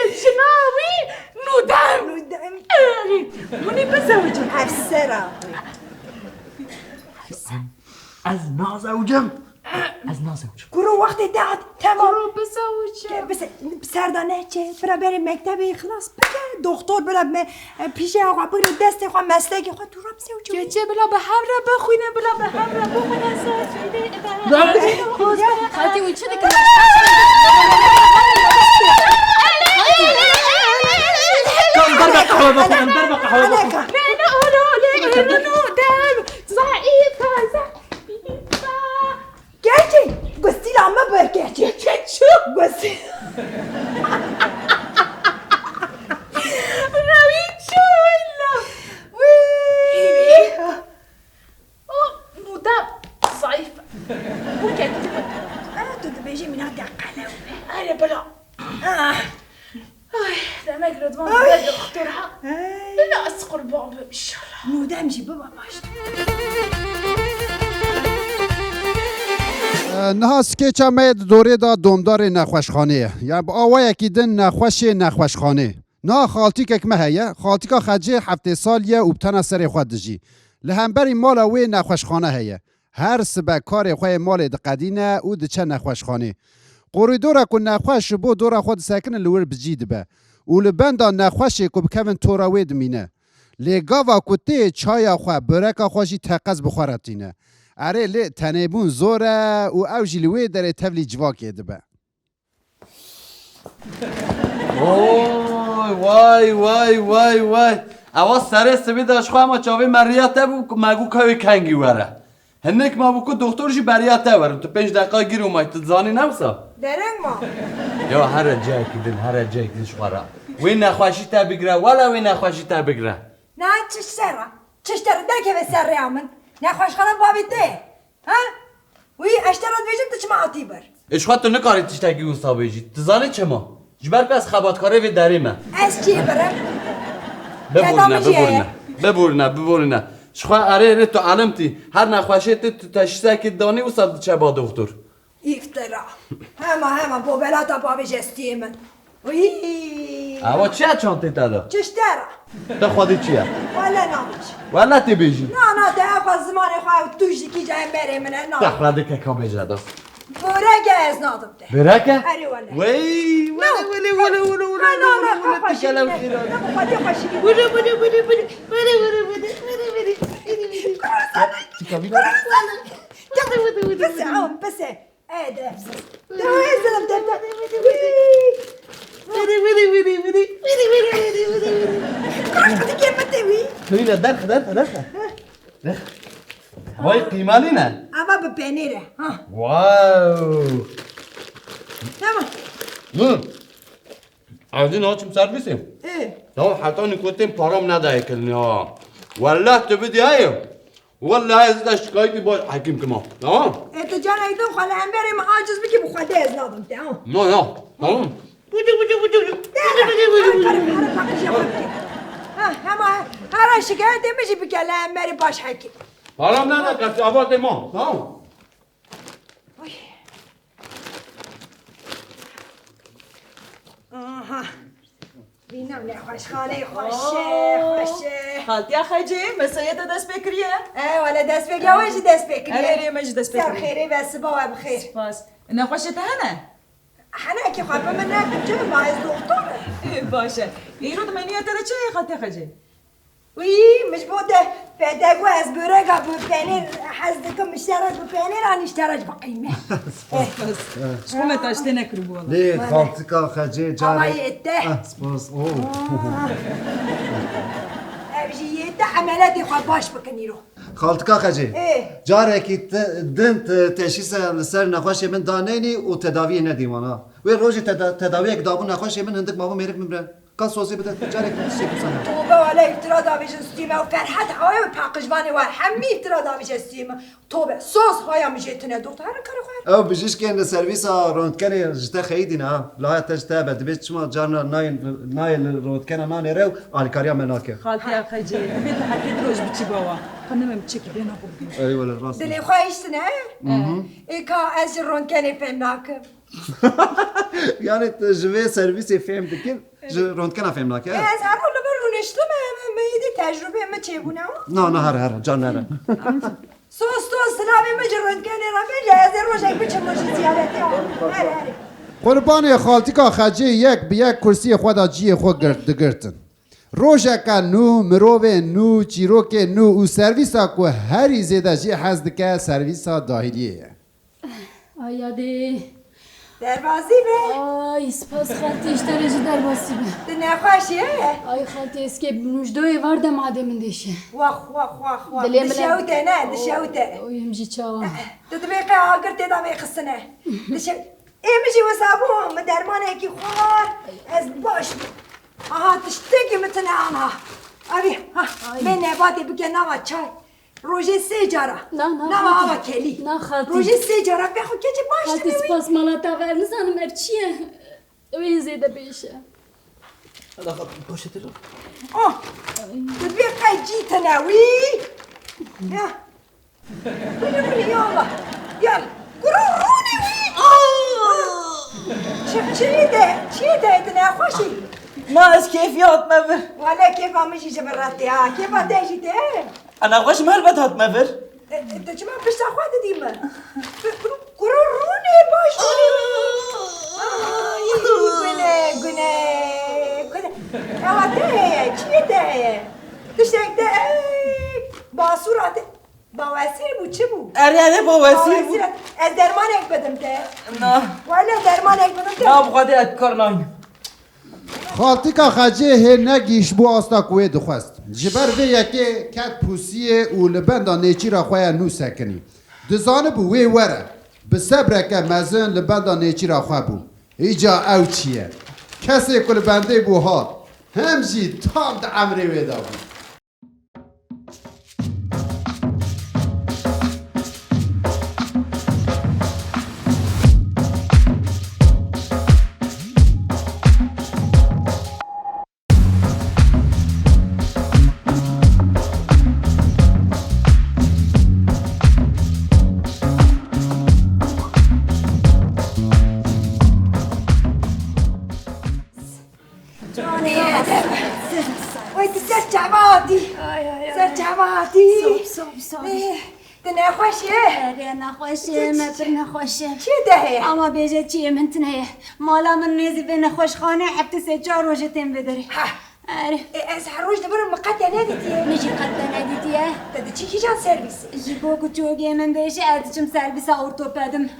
Speaker 10: جناوي نودم مني بزوجك
Speaker 7: افسرا
Speaker 9: از نازوجم
Speaker 7: گرو وقتی داد تمام
Speaker 10: برو بزوجم
Speaker 7: بس سردانه چه برا بریم مکتبی خلاص بگه دکتر برا پیش آقا بگیره دست خواهم مسلکی خواهم تو رب سوچو
Speaker 10: چه بلا به هم را بخوینه بلا به هم را بخوینه
Speaker 8: خاطي وچه دکه
Speaker 5: درب قهوه بخور
Speaker 10: نه اولو نودم ضعيفة
Speaker 7: گرچه گستی لامه بر گرچه
Speaker 10: شو
Speaker 7: گستی
Speaker 10: روی شو إلا نودم ضعيفة وكتبت
Speaker 7: تو دبیجی من هدی قلو
Speaker 10: أنا بلا ده مجرد ما بجد اخترها لا أسقر بابا إن شاء الله
Speaker 7: نودم جی بابا باش
Speaker 2: نها سکیچا مید دوره دا دومدار نخوشخانه یا با آوه یکی دن نخوشخانه نه خالتی که کمه هیه خالتی که خجه هفته سالیه و بتنه سر خود دجی لهمبری مالا وی نخوشخانه هیه هر سبه کار خواه مال دقدینه او دچه نخوشخانه قوری دوره که نخوش بو دوره خود ساکن لور بجید به او لبنده نخوشه که بکوین تورا وید مینه لگاوا کتی چای خواه برکا خوشی تقز بخورتینه اره لی تنبون زوره و او جلوه داره تبلی جواکه دبه
Speaker 6: وای اوا سر سبی داشت خواه ما چاوی مریته بو مگو کاوی کنگی وره هنک ما بو که دکترشی بریته وره تو 5 دقیقه گیر اومای تو زانی نوسا
Speaker 7: درنگ ما
Speaker 6: یا هر جای کدن شواره وی نخواشی تا بگره ولا وی نخواشی تا بگره
Speaker 7: نه چشتره در که به سر ریامن نخوش خانم بابی ده ها وی اشترات بیجم تو چما آتی بر
Speaker 6: اشخواه تو نکاری تشتگی اوستا بیجی تو زانی چه ما جبر که از خباتکاره وی دریمه
Speaker 7: از چی برم
Speaker 6: ببورنه شخواه اره تو علمتی هر نخوشه تو تشیسته که دانی اوستا چه با دکتر
Speaker 7: افترا همه بوبلاتا بابی جستی من وی
Speaker 6: اما چه چانتی دادا
Speaker 7: چشتره
Speaker 6: تو خودی چیه
Speaker 7: ولا نامش
Speaker 6: ولا تی بیجی
Speaker 7: نه ده اقا زمان خواه توشی کی جایم بره منه نه
Speaker 6: تخلاده که کام بیجه دست
Speaker 7: برگه از نادم ده
Speaker 6: برکه؟
Speaker 7: اری ولا
Speaker 6: وی تکلم خیران
Speaker 7: بس ايه ده هزلم ده كيف بتسوي؟
Speaker 6: خلينا دخل وای قیمالی نه
Speaker 7: اما بپنیره ها
Speaker 6: واو
Speaker 7: تمام
Speaker 6: عايزين هاتم سرویسیم نه حتی نکوتیم پارام ندهی کلنی ها والله تو بدی هایم والله از اشکایی باش حکیم کما تمام
Speaker 7: انت جان ایدون خاله هم بریم عاجز بکی بخواده از نادم تمام
Speaker 6: نه تمام
Speaker 7: Ama her şikayet demiş bir gelen beri baş hakim.
Speaker 6: حالا نه کسی آباد ما تمام
Speaker 7: Aha. Binem ne hoş hali hoşe.
Speaker 11: خالتي خجي مسيت دست بكريه
Speaker 7: ولا دست بگوش دست بکری.
Speaker 11: أنا مش دست
Speaker 7: سر
Speaker 11: بكريه
Speaker 7: خیری و سبا و بخیر.
Speaker 11: باس انا خوشت هنا
Speaker 7: حنا کی خواهد من نکن چه باعث دکتره.
Speaker 11: باشه يرد مني ترى شيء خالتي خجي
Speaker 7: وی مش بوده بدگو از برگا bu peynir حزدكم اشترك ببينير أنا اشترك بقيمة.
Speaker 11: شو ما تاشتنا كربو والله
Speaker 2: ليه خالتك خجي
Speaker 7: الله
Speaker 2: جارك
Speaker 7: يته.
Speaker 2: سپاس اوه
Speaker 7: أبجي يته عملاتي خواهد باش بکنی رو.
Speaker 2: خالتك خجي جارك دن تشخيص لسر نخوشي من دانيني وتداوي نديوانا وين روجي تداويك دابو نخوشي من هندك بابا ميرك مبرن قال صوصي بدك جارك تشيكو سنة
Speaker 7: توبه ولا افترا داویش استیمه و فرحت های و پاقشوانی و همی افترا داویش استیمه توبه سوز های میشه تنه دکتر کار خواه
Speaker 2: او بجيش كان سيرفيسا روندكاني جتا خيدينا لا تجتا بدبيت شما جارنا نايل روندكانا ناني رو على كاريا مناكي
Speaker 11: خالتي خجي بيت حكيت روج بتشي بوا خلنا ما بتشكي بينا قبل
Speaker 2: ايوه الراس
Speaker 7: دلی خواهیش تنه ایکا از رون کنی فهم ناکم
Speaker 2: يعني جوي سيرفيسي فهم دكين روندكانا فهم ناكي
Speaker 7: از هر حالا بر رونشتم میدی تجربه ما چه بونه
Speaker 2: نا هر جان نره
Speaker 7: سوز سلامي مجرد كان رافع جاهز روشك بتشمش زيادتي
Speaker 2: قربانی خالتیکا خجی یک به یک کرسی خدا جی خود دگرتن روژکا نو مروه نو چیروک نو او سرویسا که هری زیده جی حزد که سرویسا داخلیه
Speaker 8: آیاده
Speaker 7: دربازی به
Speaker 8: آی سپاس خالتي اشتري دربازی به
Speaker 7: نخوشیه
Speaker 8: آی خالتي اسکه مجدوی واردم آدم دشه
Speaker 7: واخ
Speaker 8: دلیم
Speaker 7: دشاوته نه دشاوته
Speaker 8: اوی همجی چاوا
Speaker 7: تطبيقي عاقر تدامي خصنا امشي وصابوهم درمان هيك خوار از باش ها تشتكي مثل عنها ابي ها من نباتي بقى نوا چاي روجي سيجارة نوا كلي
Speaker 8: نه خالتي
Speaker 7: روجي سيجارة بياخد كيجي باش
Speaker 8: خالتي سپاس مالاتا غير نزانم ارچیه اوی زیده بیشه
Speaker 9: هذا خط بوشة له
Speaker 7: تطبيقي جي تناوي يا قولي يلا قرروني شي ده تناخوشي
Speaker 11: ما اس كيفيات مفر
Speaker 7: ولا كيف مشي جبراتي كيف تيجي ده
Speaker 11: انا خوش مهل بدهت مفر
Speaker 7: انت جماعة بس اخوات ديما قرروني باش قولي اواتي شي ده تشتاق ده باصورات بواسير بو چه بو؟
Speaker 11: اره بواسير بو
Speaker 7: از درمانك بدم ده
Speaker 11: نه
Speaker 7: ولا درمانك بدم ده
Speaker 11: نه بخاطر اذكار ناين
Speaker 2: خالتیکا خجی هی نگیش بو آستا کوی دخواست جبر وی یکی کت پوسیه و لبندا نیچی را خواه نو سکنی دزانه بو وی وره به صبره که مزن لبندا نیچی را خواه بو ایجا او چیه کسی کل بنده بو هاد همجی تام ده عمری ویدا بو
Speaker 7: صوب نخوشه
Speaker 8: نخوشه مفر نخوشه
Speaker 7: چی ده؟
Speaker 8: اما بیجه چیه من تنهیه مالا من نیزی به نخوش خانه حبت سه چار روژتين بداری آره
Speaker 7: از هر روز دبرم مقطع ندیدیه
Speaker 8: نجی قطع ندیدیه
Speaker 7: داده چی کی جان سرویس
Speaker 8: جیبو کچوگی من بیشه ادچم سرویس ارتوپدم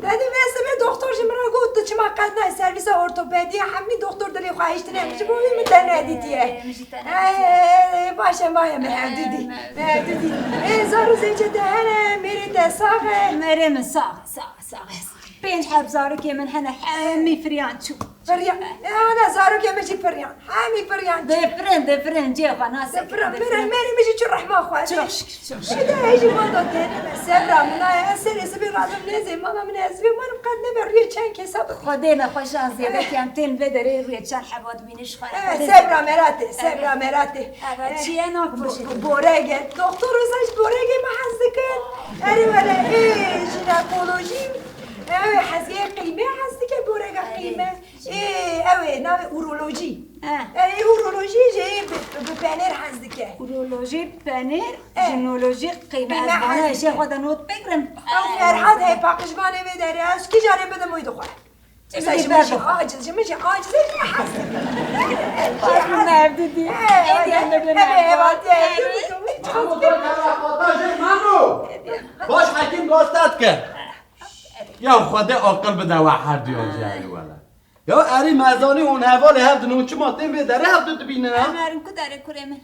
Speaker 7: دادی مثل دکتر جمرا گفت چه مقطع سرویس ارتوپدی همین دکتر دلی خواهیشت نمیشه بوی من ندیدیه باشه مایا مردودی زارو زیچه دهنه میری دساقه
Speaker 8: مریم ساقه 5 حب زارو که من هنه همي فريان شو
Speaker 10: پریان نه زارو که میشی پریان همی پریان
Speaker 7: دفرن جه خوانا
Speaker 10: دفرن میری میشی چون رحمه خواهد شده هیچی ما دادنه سبرا منای سری سبی رازم نیزی ماما من ازوی منم قد نبر روی چند کسا
Speaker 7: خدای نخوش از زیاده که هم تین بداره روی چند حباد بینش خواهد
Speaker 10: سبرا مراته
Speaker 7: چیه ناکوشه
Speaker 10: بورگه دکتر روزش بورگه ما حزد کن اره ولی ژینکولوژی اوه حزیه قیمه هستی که بورگه قیمه اوه نام اورولوژی اورولوژی جایی به پنیر هستی که
Speaker 7: اورولوژی پنیر ژینولوژی قیمه از بانه اشی خود نوت بگرم
Speaker 10: او فرحات هی پاقشبانه بداره از کی جانه بده موید خواه میشه عاجز میشه عاجز
Speaker 7: نردیدی
Speaker 6: باش حکیم گاستت که یا خدا عقل بده و هر دیان جایی ولا یا اری مزانی اون حوالی هفت نوچه ماته بداره هفت تو بینه نه؟
Speaker 7: امرم کو داره کرمه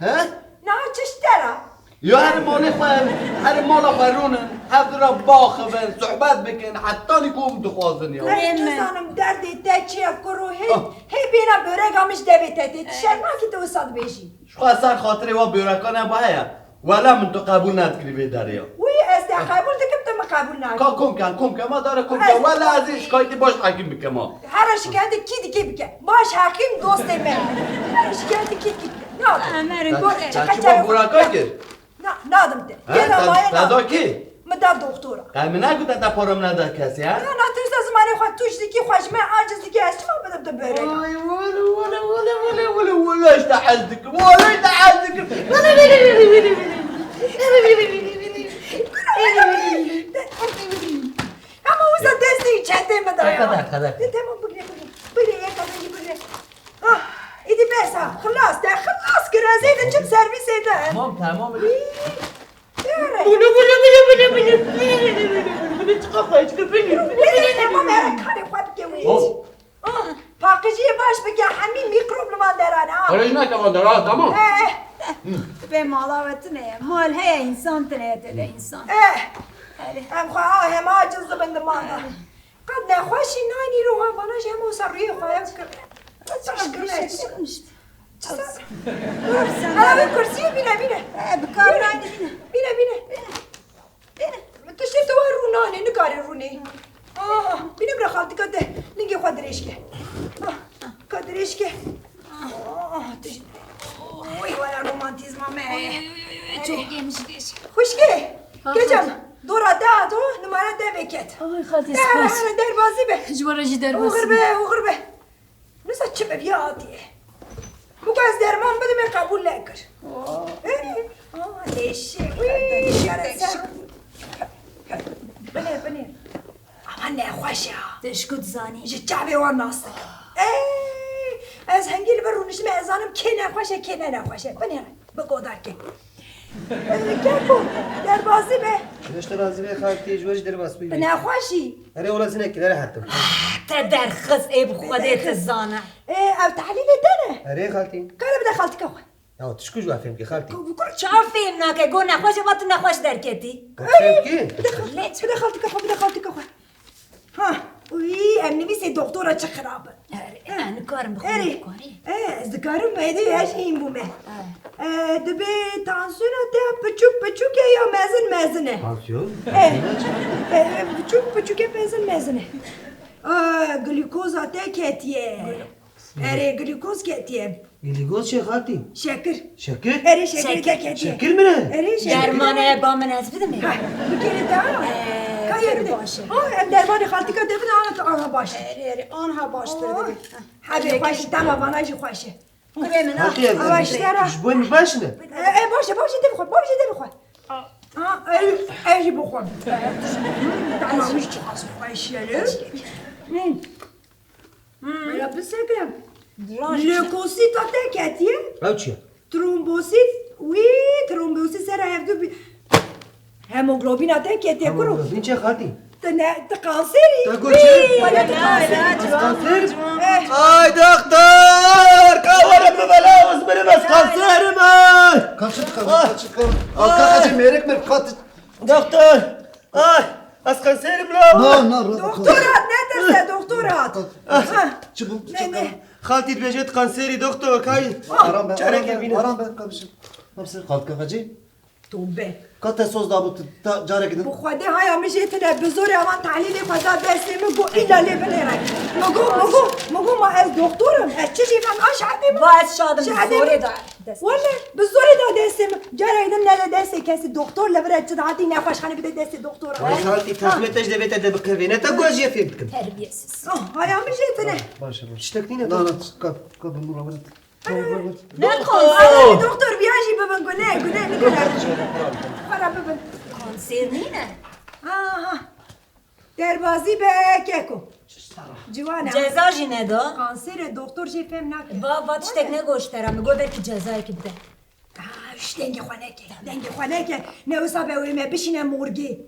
Speaker 10: نه چش داره
Speaker 6: یا هر مال خواهر هر مال خواهرونه هفت را باخبر صحبت بکن حتی نکوم دخوازن یا
Speaker 10: زانم دردی ده چیه کرو هی بینا برگامش دویته دی شرما که تو استاد بیشی
Speaker 6: شو اصلا خاطره و بیرکانه باید ولا من تو قبول نداری بداره یا
Speaker 10: وی است قبول دکم تو ما قبول نکن
Speaker 6: کم کن ما داره کم کن ولا از این شکایتی باش حکیم بکن ما
Speaker 10: هر شکایت کی دیگه بکن باش حکیم دوست من هر شکایت کی دیگه نه
Speaker 7: امرم کو
Speaker 6: چی با براکای کرد؟
Speaker 10: نه ندم ده
Speaker 6: دادا کی؟
Speaker 10: مدار دکتورا
Speaker 6: قیمه نگو تا پارم نده کسی ها؟
Speaker 10: نه تویست از منی خواهد توش دیگه خوش من عاجز دیگه هستی ما بدم تو بره
Speaker 6: وای ولا اشتحزدك ولا اشتحزدك
Speaker 10: اما وزا دستی چنده مدار
Speaker 6: خدا
Speaker 10: تمام بگیره ایدی برسا خلاص ده خلاص کرازه چم سرویس ده
Speaker 6: تمام
Speaker 10: پاکجی باش بگه همین میکروب لما درانه
Speaker 6: آره نه که داره تمام
Speaker 7: به مالاوتنه مال هی انسان تنه تله انسان
Speaker 10: هم خواه هم عاجز بند مانا قد نخوشی نانی رو هم باناش هم او سر روی خواهیم کرد حالا به کرسی بینه
Speaker 7: بکار نانی
Speaker 10: بینه تشتی تو رو نانه نگاری رو نه بینه برا خالتی که ده نگی خواه درشکه درشکه اوی ولا رومانتیزم همه
Speaker 7: چوگی میشه
Speaker 10: خوشگه گجم دورا ده تو نماره ده بکت
Speaker 7: اوی خالتی سپاس
Speaker 10: در بازی به
Speaker 7: جوارا جی در بازی
Speaker 10: اوغر به نسا چه ببیادیه بگو از درمان بده من قبول نکر لیشه بنیر اما نخوشه
Speaker 7: دشکت زانی
Speaker 10: جعبه وان ناستك از هنگیل برونش میزانم که نخوشه که نخوشه بنیر بگو درکه که در بازی به
Speaker 4: داشته بازی به خالتی جوش در باز بی
Speaker 10: نخوشی
Speaker 4: اره ولا زنه که داره حتی
Speaker 7: تا در خص ای بخودت زانه
Speaker 10: او تحلیل دنه
Speaker 4: اره خالتی
Speaker 10: کاره بده خالتی که خواه
Speaker 4: نه تشکو جو افهم که خالتی
Speaker 7: چه فیلم نه که گو نخوشه با تو نخوش در کتی
Speaker 4: افهم کی
Speaker 10: بده خالتی که خواه ها وی ام نمیسی دکتورا چه خرابه
Speaker 7: من کارم بخوری کاری
Speaker 10: از دکارم باید هاش این بومه دبی تانسیون ده پچوک یا مزنه
Speaker 4: تانسیون
Speaker 10: پچوک مزنه گلوکوز آته کتیه اره گلوکوز کتیه
Speaker 4: گلوکوز چه خالتی
Speaker 10: شکر
Speaker 4: اره
Speaker 10: شکر ده کتیه
Speaker 4: شکر منه
Speaker 10: اره شکر
Speaker 7: درمانه با من از بده میره
Speaker 10: بگیره ده باشه درمان خالتی که ده آنها باشه آنها باشه حبی خوشه تمام آنهاش خوشه
Speaker 4: جبوی میباشنه
Speaker 10: باشه ده بخواه ایجی بخواه تمامش چه خواست خوشیه مرا بسکرم لوکوسیت آته کتیه
Speaker 4: او چیه؟
Speaker 10: ترومبوسیت سر هفته هموگلوبین آته کتیه کرو
Speaker 4: این چه خالتی؟
Speaker 10: تا کانسری
Speaker 4: تگو چه؟
Speaker 10: کانسر
Speaker 4: آی دکتر کارم ببلاوز بره بس کانسر من
Speaker 2: کانسر آقا میرک مرکات
Speaker 4: دکتر آی از کانسر بلاوز
Speaker 2: نه
Speaker 10: دکتر نترس
Speaker 7: بس دکتر هات
Speaker 12: چی بود؟
Speaker 7: نه نه
Speaker 12: خالتیت بجد قنسری دکتر کای
Speaker 2: آرام به
Speaker 12: چرا که
Speaker 2: آرام به قبش نفس خالت که خجی
Speaker 7: توبه
Speaker 2: کات سوز دابوت جاره کدن
Speaker 7: بخوده های همیشه تنه بزرگ امان تحلیل فضا دستی مگو ایلا لی بلیرک مگو ما از دکترم از چه شیفم آش عدیم
Speaker 11: با از شادم بزوری دا
Speaker 7: والله بزوری دا دستیم جاره ایدن نده دستی کسی دکتر لبره چه دعاتی نفش خانه بده دستی دکتر
Speaker 12: خالتی تصمیتش دویت ده بکروینه تا گوزیه فیلم کن
Speaker 11: تربیسیز
Speaker 7: های همیشه تنه
Speaker 2: باشه باشه
Speaker 12: شتکنینه
Speaker 2: نه نه کات بمور آورد
Speaker 7: نه دکتر بیاشی ببن گناه میکنه فرا ببن
Speaker 11: کانسر نینه
Speaker 7: دربازی به ککو جوانه
Speaker 11: جزا جی ندا
Speaker 7: کانسر دکتر جی فهم نکن
Speaker 11: با تشتک نگوشترم میگو بلکی جزایی که بده
Speaker 7: دنگ خانه که نوسا به اویمه بشینه مرگی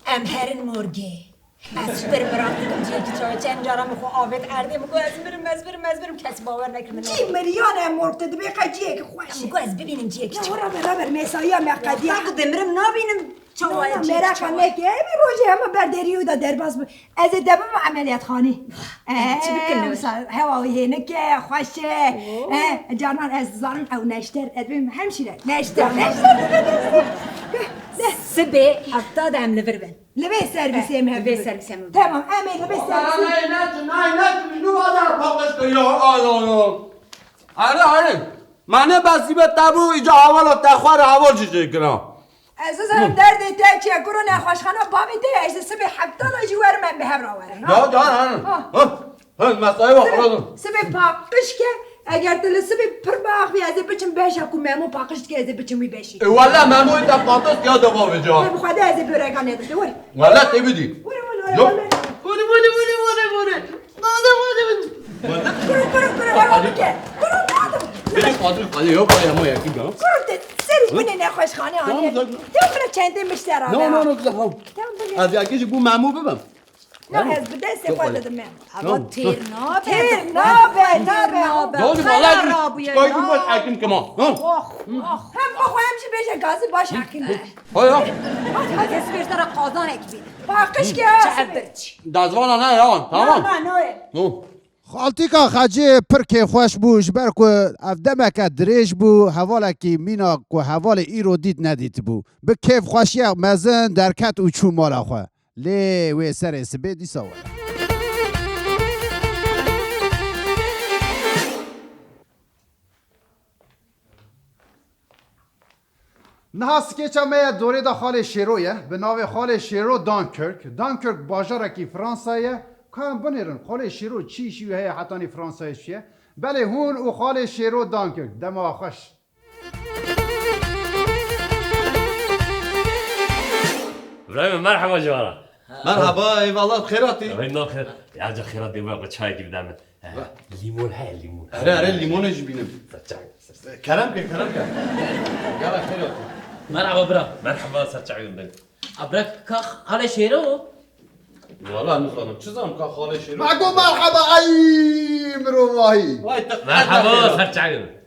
Speaker 11: ام هرین مرگی از برم دیدم جایی که چای چند جارم میخوا آبت ارده میگو از برم کسی باور نکنه
Speaker 7: چی مریان مرگت دبی قجیه که خوشه
Speaker 11: میگو از ببینیم جایی که چای
Speaker 7: برابر میسایی هم قدیه
Speaker 11: فقط دمرم نبینم چای
Speaker 7: نه میرا کنه که ایمی روژه همه بردریو دا درباز از دبم عملیات خانی
Speaker 11: چی بکنم
Speaker 7: هوایی هنه که خوشه جانان از زارم او نشتر ادبیم همشیره نشتر
Speaker 11: سبه 70 ام لور بن
Speaker 7: لبه سرویسی هم
Speaker 11: لبه سرویسی هم
Speaker 7: تمام امه لبه سرویسی
Speaker 6: نه نو بازار پاکش کنی آره منه بسی به تابو اینجا حوالا تخوار حوال چیزی کنم
Speaker 7: عزیزم درد تاچی کرو نخوشخانه بامی ده از سبه 70 جوار من به هم راورن
Speaker 6: جان مسائل خلاص
Speaker 7: سبه پاکش که اگر دل سبه پر باخ بی از بچم بشه کو ممو پاکش که از بچم می بشی
Speaker 6: والله ممو این پاتوس یاد ما بجا
Speaker 7: من خدا از برگانه ده ور
Speaker 6: والله تی بدی
Speaker 7: سری نخوش خانه آنه تو چنده مشترا
Speaker 6: نه از یکیش بو ممو ببم
Speaker 7: نه از بده استفاده دم
Speaker 11: اما تیر نابه
Speaker 6: دادی والله چیکار کنم باش حکیم که ما
Speaker 7: هم بخوایم چی بشه گازی باش حکیم
Speaker 6: ها
Speaker 11: از بیشتر قازان اکبید
Speaker 7: باقش که
Speaker 6: دزوانا نه یان تمام
Speaker 7: نه
Speaker 2: خالتیکا خجی پر که خوش بوش برکو افدمه که دریج بو حواله که مینا کو حوال ای رو دید ندید بو به کیف خوشی مزن درکت و چون مالا خواه لی وی سر سبه دیسا ولا نها سکیچا میا دوره دا خال شیرویه به ناو خال شیرو دانکرک باجاره که فرانسایه کام بنیرن خال شیرو چی شیوه هی حتانی فرانسایه شیه بله هون او خال شیرو دانکرک دما خوش
Speaker 13: ابراهيم مرحبا جوارا
Speaker 6: مرحبا اي والله بخيراتي
Speaker 13: والله بخير يا جا خيراتي بقى شاي كيف دائما ليمون هاي الليمون
Speaker 6: اره الليمون ايش بينم كلام كلام يلا خيراتي
Speaker 9: مرحبا برا
Speaker 13: مرحبا سرچاي بندن
Speaker 9: ابرك كخ خاله شيرو
Speaker 6: والله نصنم چزام كخ خاله شيرو
Speaker 2: معكم مرحبا اي مروواهي
Speaker 13: مرحبا سرچاي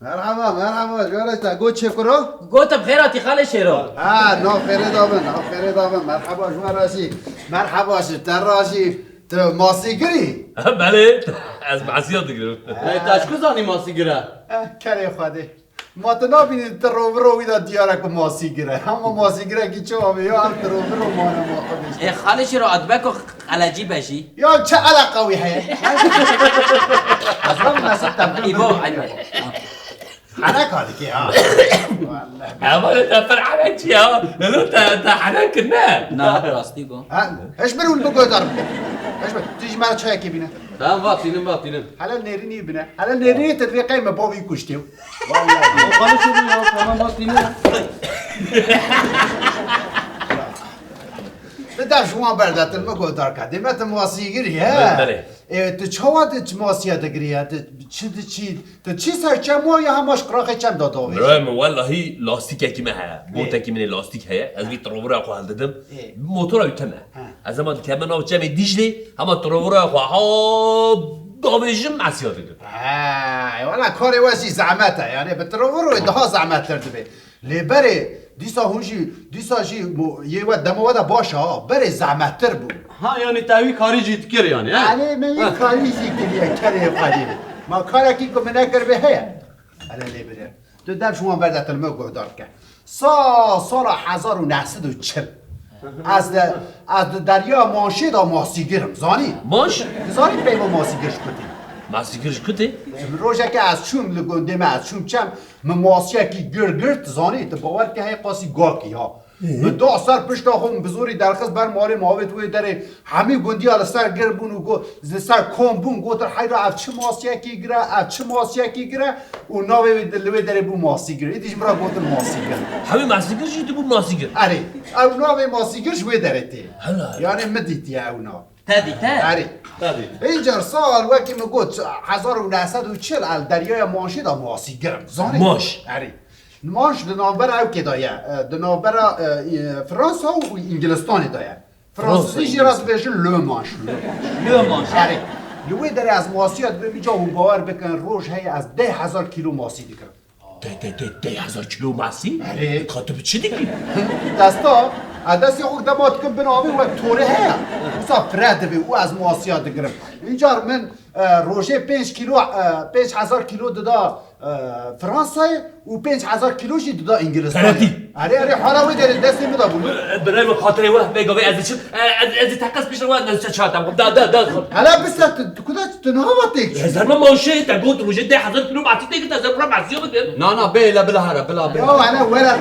Speaker 2: مرحبا جوارتا گو چه کرو؟
Speaker 9: قلت بخيراتي خاله شيرو
Speaker 2: نا خیره دابن مرحبا جواراشی مرحبا تراشی تو ماسیگری؟
Speaker 13: بله از معصیت دیگه
Speaker 6: تاشکو زانی ماسیگره
Speaker 2: کره خواده ما تو نبینید تروبرو ویدا دیاره که ماسیگره اما ماسیگره که چه آبه یا هم تروبرو مانه ما خودش
Speaker 9: خاله شيرو ادبكو علجي باشي
Speaker 2: یا چه علاقه وی هیه؟ اصلا نسبتم
Speaker 9: ايبو عجبا
Speaker 2: حنك هذه كي
Speaker 13: اما انت فرحانك يا لانه انت حنان كنا
Speaker 9: نا راستي قو
Speaker 2: ايش بنقول بقول ضرب ايش تيجي معنا شاي كيفنا
Speaker 6: تمام باطينم
Speaker 2: على النيريني بنا على النيريني تدري قيمه بوبي كشتيو
Speaker 6: والله خلاص شو تمام باطينم
Speaker 2: بدم شما بردات المقو دار كدمه موسيقي ها تو چواد ماسیا دگریه تو چی سر چمو یا هماش قراخه چم داداوی
Speaker 13: برام والله لاستیک کی مه موتر کی من لاستیک هه از وی تروور اخو هل ددم موتور یتنه از زمان کمن او چم دیجلی اما تروور اخو ها داویجم مسیا ددم
Speaker 2: والا کاری وسی زحمته یعنی به تروور ده زحمت کرده لبره دیسا هونجی دیسا جی یه ود دمو ود باشه بره زحمت تر بود
Speaker 6: ها یعنی تاوی کاری جیت کر یعنی
Speaker 2: علی من یک کاری زیکریه کاری قدیمه ما کارکی که من نکر به هیا علی لی بره تو در شما بردت المو دار که سال 1940 از دریا ماشید و ماسیگرم زانی
Speaker 13: ماش؟
Speaker 2: زانی پیما ماسیگرش کتی
Speaker 13: ماسیگرش کتی؟
Speaker 2: روژه که از چوم لگونده من از چوم چم من ماسیه که گرگرد زانی تو باور که های قاسی گاکی ها من دو سر پشت آخون بزوری درخص بر مالی ماوید وی داره همه گندی ها سر گربون و سر کامبون گوتر حیرا اف چه ماسیه کی گره اف چه ماسیه کی گره و ناوی لوی داره بو ماسی گره ایدیش مرا گوتر ماسی گره
Speaker 13: همه ماسیگرش جیدی بو ماسیگر
Speaker 2: اره او ناوی ماسی گرش وی داره تی یعنی مدیتی او ناو
Speaker 9: تدی
Speaker 2: اره اینجا سال وکی مگوت 1940 ال دریای ماشید و ماسی گرم زانه
Speaker 13: ماش
Speaker 2: اره ماش دنابر او که دایه دنابر فرانسه و انگلستان دایه فرانسه جیرات بهشون لو ماش آره لوی داره از ماسیات برمی جا اون باور بکن روش هی از 10,000 کیلو ماسی دیگر
Speaker 13: 10,000 کیلو ماسی؟
Speaker 2: آره
Speaker 13: کاتب چی دیگی؟
Speaker 2: دستا دستی خوک دمات کن بناوی و توره هیا اوسا فرد بی او از ماسیات دیگرم اینجا من روشه 5,000 کیلو دادا فرانسه و 5,000 کیلوشی دادا انگلستان آره حالا وی داره دستی میدا بود
Speaker 13: برای من خاطره وقت بگوی از چی از تقص پیش رو نزد چهاتم دا
Speaker 2: حالا بس کداش تنها وقتی
Speaker 13: هزار ما ماشه تا گفت روشه 10,000 کیلو ماسی دیگه تا زبر ماسی بگم
Speaker 6: نه بلا بلا بلا
Speaker 2: انا ولا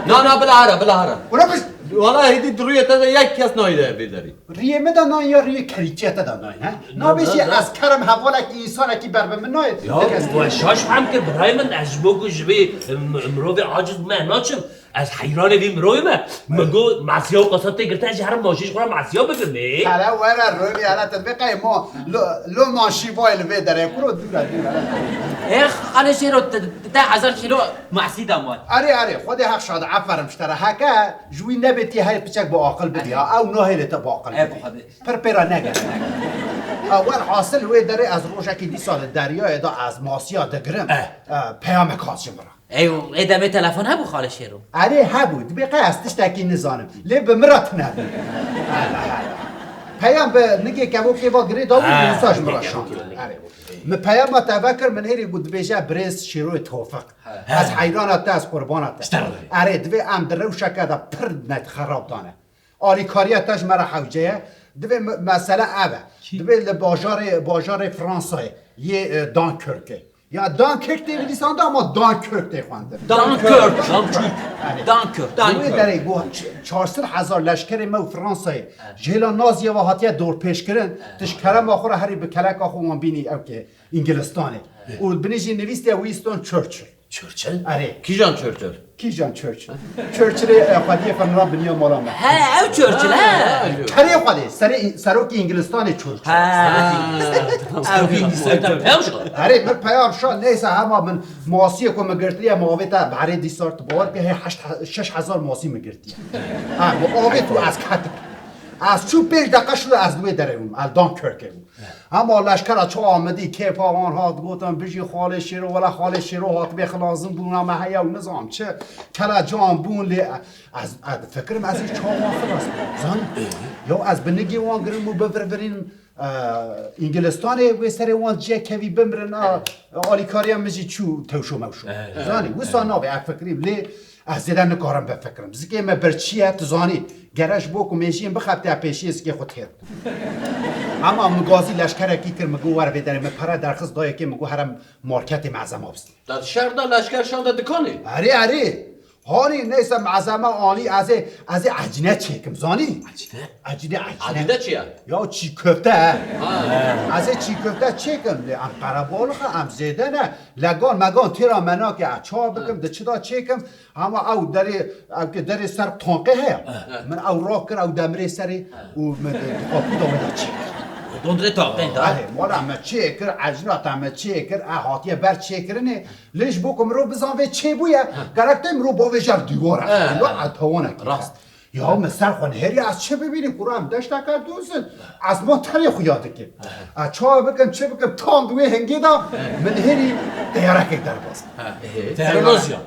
Speaker 6: نه بلا هره
Speaker 2: ولا بس
Speaker 6: والله هیدی درویه تا یک کس نایده بیداری
Speaker 2: ریه مدانای یا ریه کریچه تدانای ها نابیشی از کرم حوالک انسان کی بر من ناید
Speaker 13: یا شاش فهم که برای من عجبو جبی مروی عاجز مهناچم از حیران وی مروی مگو ماسیا و قصات گرته از هر ماشیش خورا ماسیا بگم
Speaker 2: حالا ورا روی حالا تبقی ما لو ماشی وایل وی داره کرو دور
Speaker 9: خاله شیرو 10,000 کیلو معسی داماد
Speaker 2: آره خودی حق شاد عفرم اشترا هکا جوی نبتی های پچک با عقل بدی او ناهیل تا با عقل بدی پرپرا نگه اول حاصل وی داره از روشکی دی سال دریا دا از ماسیا دگرم پیام کاسم را
Speaker 9: ایو ادامه تلفن هبو خاله شیرو
Speaker 2: آره هبود بقی استش تاکی نزانم لی بمرات نبود پیام به نگه کبو که با گری دا بود نساش مرا شان من پیام ما تفکر من هیری بود بیشه برس شیروی توفق از حیرانت از قربانت آره دوی ام در رو شکه دا پرد نت خراب دانه آلی کاریتش مرا حوجه دوی مسئله اوه دوی باجار فرانسه یه دانکرکه یا دانکرک دی بلیسانده اما دانکرک دی خوانده دانکرک داره گوه 400,000 لشکر ما و فرانسه جهلا نازیه و حاتیه دور پیش کرن تش کرم آخور هری به کلک آخور من بینی او که انگلستانه و بنیجی نویسته ویستون چرچل آره
Speaker 6: کیجان چرچل
Speaker 2: چرچل خودی فرنرا بنیا مالا ما
Speaker 9: ها او چرچل
Speaker 2: کاری خودی سروک انگلستان چرچل آره من پیام شد نیسه همه من ماسی که مگرتلیه ماویتا برای دیسارت باور که 6,000 ماسی مگرتلیه ماویت تو از کتک از چوب 5 دقیقه شده از دوی داره اون از دانکرک اما لشکر چه آمدی کیف آوان هات گوتن بجی خاله شیرو ولا خاله شیرو هات بخ لازم بون اما هیا و نظام چه کلا جان بون لی از فکرم از این چه آوان خلاص زن یا از بنگی وان گرم و بفرورین انگلستان و سر وان جه کوی بمرن آلی کاری هم مجی چو توشو موشو زانی وسا نابی فکریم لی از زیدن نکارم بفکرم زکی ما برچیه تزانی گرش بوکو میشیم بخبته پیشی از که خود هر اما مگازی لشکر کی کر مگو ور بدره مپره درخص دایه که مگو هرم مارکت معظم آبست
Speaker 6: داد شهر دا لشکر شان دا دکانی
Speaker 2: آره هانی نیست معظم آنی از عجینه چیکم زانی عجینه
Speaker 6: چیه
Speaker 2: یا چی کفته از چی کفته چیکم ام قربالخه ام زیده نه لگان مگان تیرا منا که چا بکم ده چدا چیکم اما او در سر تانقه هیا من او را کر او دمره سری و من دقاقو داویده چیکم
Speaker 9: دندره تاقین دا
Speaker 2: مالا همه چه کر عجنات همه چه کر احاتیه بر چه کرنه لیش بکم رو بزن و چه بویه گرکتیم رو با ویجر دیواره یا اتوانه راست یا مثل خون هری از چه ببینیم قرآن دشت اکر دوزن از ما تری خویاده که چه بکم چه بکم تام دوی هنگی دا من هری دیارک در باز
Speaker 13: تهرانوزیا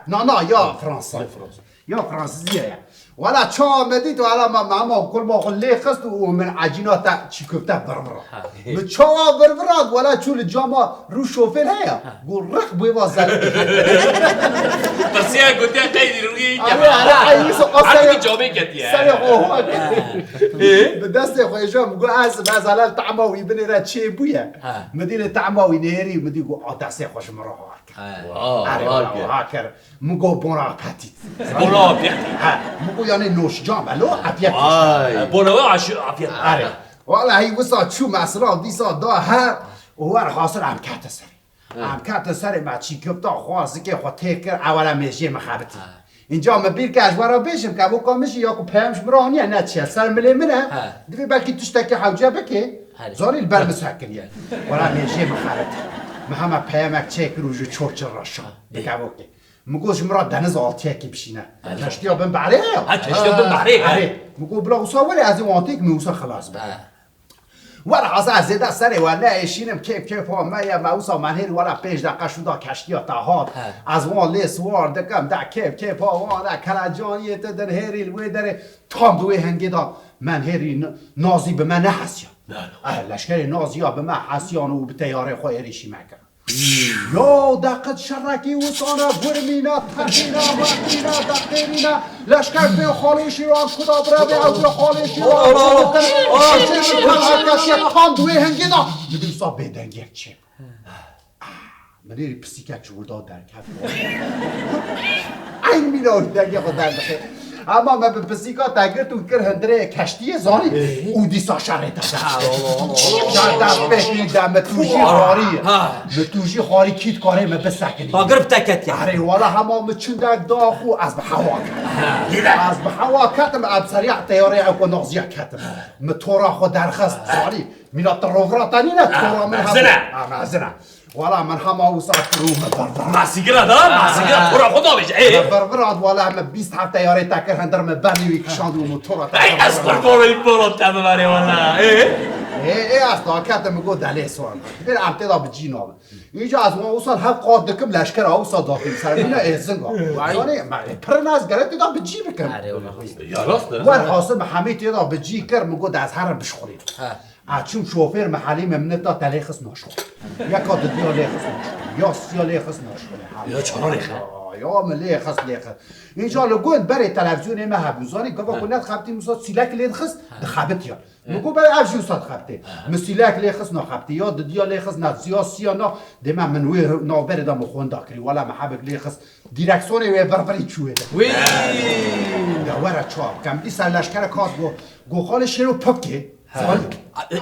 Speaker 2: نه یا فرانسه یا فرانسیزیه ولا چا آمدید ولا ما کل ما خلی خست و من عجینات چی کفته بربرا من چا بربرا ولا چول جاما رو شوفر هیا گل رخ بوی وازل
Speaker 13: تصيا قلت يا قيدي روي
Speaker 2: أنا
Speaker 13: عارف جوابي كتير
Speaker 2: سري هو بدست خويشام قول از علال تعماوي بني را چه بويا مدينة تعماوي نهري مدي قول دست خوش مرا هاكر مگو بونا پتیت
Speaker 13: بونا پتیت
Speaker 2: مگو یعنی نوش جام الو عفیت
Speaker 13: بونا عفیت
Speaker 2: آره والا هی وسا چو مسرا دیسا دا ها و هو حاصل هم کات سری هم کات سری ما چی کبتا خواستی که خو تکر اولا میشه مخابتی اینجا مبیر که اجوارا بشم که ابو کامش یا کو پیامش مرانی نه چه سر ملی منه دیگه بلکی تشتکی حوجه بکی زاری البرمس هکریه ولا میشه مخابتی مهما پیامک چک روزو چورچ راشا بگوکی مگوش مرا دنز آتیه کی بشینه کشتیا بن بحری
Speaker 13: کشتیا بن بحری
Speaker 2: مگو بلا وساولی از این آتیک میوسا خلاص بده ولا حاضر زده سری ولا اشینم کیف ما یا موسا من هر ولا 5 دقیقه شودا کشتیا تاهات از وان لیس وار دکم دا کیف وان دا کلاجانی در هری و در تام دوی هنگیدا من هری نازی به من نحسیا لشکر نازیا به من حسیان و به تیاره خو ایریشی مکر یا دقت شرکی و سانا برمینا ترمینا وقتینا دقیرینا لشکر به خالشی را کدا برده او به خالشی را تام دوی هنگینا میدوسا بدنگیر چه منیری پسیکت جوردا در کف این مینا دنگی خود در بخیر اما من به پسیکا تگر تو کر هندره کشتی زانی او دیسا شرطه در بهی دم توشی خاری توشی خاری کیت کاره من بسکنی
Speaker 9: باگر بتکت یا
Speaker 2: اره والا همه چند داخو از به هوا از به هوا کتم از سریع تیاره او نازیا کتم متورا خود درخست زانی مینا تروفراتانی نه تورا من هم ولا من همه او ساعت روم
Speaker 13: ماسیگرا دا ماسیگرا تورا خدا بیش
Speaker 2: بربراد ولا هم 20 هفته یاری تکر هندر من برنیوی کشاند و موتورا
Speaker 13: ای اسپر کوری پولو تام باری ولا
Speaker 2: ای اصلا کاتم گو دلی سوام بیر ابتدا به جینام اینجا از ما وصل هر قاد دکم لشکر او صد داخل سر مینا ازنگا یعنی پرناز گرفت دا به جی بکن
Speaker 13: یا راست
Speaker 2: ور حاصل همه تیدا به جی کر مگو از هر بشخورید چون شوفر محلی ممنتا تلیخس ناشون یا کاد دیا لیخس ناشون یا سیا لیخس ناشون
Speaker 13: یا چهار لیخس
Speaker 2: یا ملیخس لیخس اینجا لگوند برای تلویزیون ما هبوزانی که با کنات خبتی مسات سیلک لیخس دخابت یا مگو برای افجی مسات خبتی مسیلک لیخس نخبتی یا دیا لیخس نزیا سیا نا دم منوی نابر دام خون داکری ولا محبک لیخس دیرکسونه و بربری چوه
Speaker 13: وی
Speaker 2: یا ورا چوب کم دی سر لشکر کات گو خال شیرو پپکی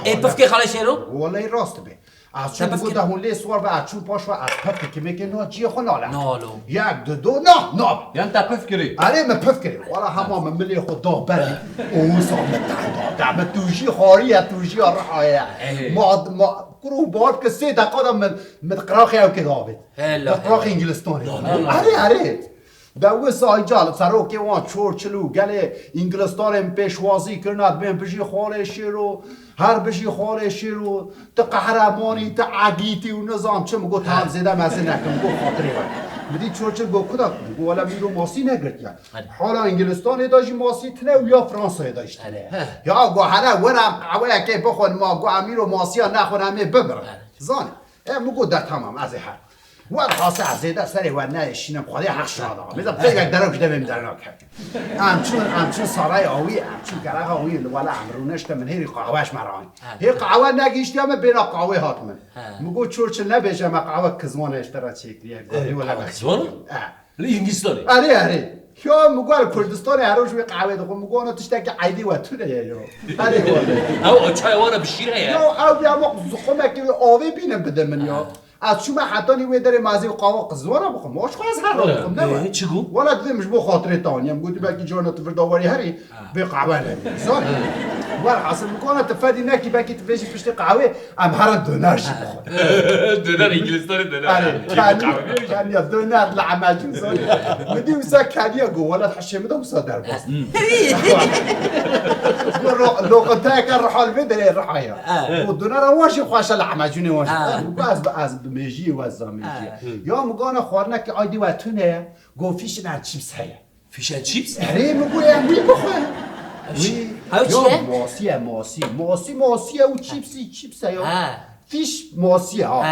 Speaker 9: ای پفکی خاله شیرو؟
Speaker 2: والله راست به از چون بگو دهون لی سوار و از چون پاش و از پفکی که میگه نه جیه خو ناله
Speaker 9: نالو
Speaker 2: یک دو نه
Speaker 6: یعنی تا پفکری
Speaker 2: آره من پفکری والا همه من ملی خود دا بری اون سام دم توشی خاری توشی رحایه ما کرو باد که 3 دقیقه من قراخی او که دابید قراخ انگلستانی آره دو سای جال سروکی وان چورچلو گله انگلستان پیشوازی کرند بین بجی خاله شیرو هر بجی خاله شیرو تا قهرمانی تا عگیتی و نظام چه مگو تام زیده مزه نکن گو خاطری وای بدی چورچل گو کدا گو ولا میرو ماسی نگرد حالا انگلستان داشی ماسی تنه یا فرانسه داشت یا گو هر ورم قوه که بخون ما گو امیرو ماسی ها نخونم ببرم زانه مگو در تمام از هر وار خاصه عزیزه سری و نه شینم خدای حق شاد میذارم پیگه درو کده بهم درنا کرد همچون سرای آوی همچون گره آوی ولی امرونش که من هی قهوهش مرانی هی قهوه نگیشتی همه بینا قهوه هات من مگو چورچل نبیشه ما قهوه کزمان اشترا چیکریه
Speaker 13: کزمان؟ لی انگلیستانی
Speaker 2: آره یا مگو کردستان هروش به قهوه دخون مگو آنها تشتکی عیدی و تو نه یا
Speaker 13: او چای وانا بشیره
Speaker 2: یا او بیا ما زخمه که آوی بینم بده من یا از شما حتی نیوی داره مازی قهوه قزوانه بخون ماش خواهد هر رو بخون نه
Speaker 13: چگو؟
Speaker 2: ولی دیدم مش بو خاطره تانیم گویی بلکی جانت فرداوری هری به قهوه نمی زار ولی حاصل میکنه تفادی نکی بلکی تفیشی پشت قهوه ام هر دونر شی بخون
Speaker 13: دونر انگلیستانی دونر
Speaker 2: کنیا دونر لعمجون زاری بدیم سا کنیا گو ولی حشمه دم سا در باز لوقتها كان رحال بدري الرحايا ودونر واش خوش لعمجون واش از میجی و زامیجی یا مگانا خوارنه که آیدی و تونه گو فیش نرچیبس هیا
Speaker 13: فیش اند چیپس
Speaker 2: اره مگو ام وی بخواه
Speaker 9: هاو چیه؟
Speaker 2: ماسیه و چیپس یا فیش ماسیه ها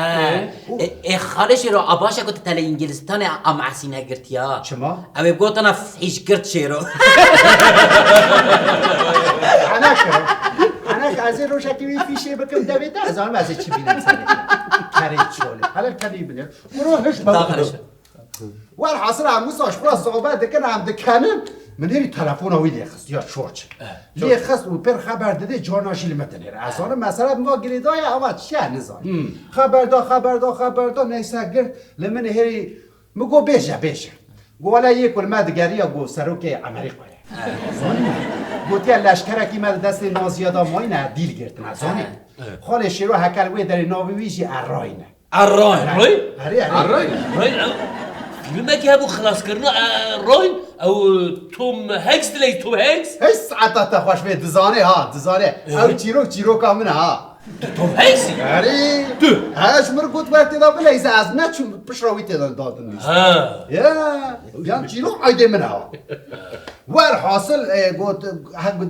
Speaker 9: خالش رو عباشا قلت تل انجلستان ام عسينه قرت يا
Speaker 2: چما؟
Speaker 9: ابي قلت انا فيش قرت شيرو
Speaker 2: انا از این روشه که فیشه بکم دویده از آن واسه چی بینم سره کاری چوله حالا کاری بینم مروحش
Speaker 9: داخلش
Speaker 2: ور حاصل عموس آشپرا صحبت دکن هم دکنم من هری تلفن هایی لیخست یا چورچ لیخست و پر خبر داده جاناشیل متنیره از آن مثلا ما گریدای اما چیه نزانی خبردا نیسه گرد لمن هری مگو بیشه گوالا یک کلمه دگری یا گو سروک امریکا گوتی لشکرکی مد دست نازیادا ماینه دیل گرتن از آنی خال شیرو هکلوی در ناویویشی اراینه
Speaker 13: الراين
Speaker 2: اره
Speaker 13: فيلم که ابو خلاص کردن راین او توم هنگس دلی توم هنگس
Speaker 2: هی ساعتا تخوش به دزانه او چیروک همونه ها
Speaker 13: توم هنگسی
Speaker 2: اره هاش مرگوت وقتی دا بلیزه از نه چون پشراوی تیدان دادن نیست یا چیروک عایده منه ها ور حاصل گوت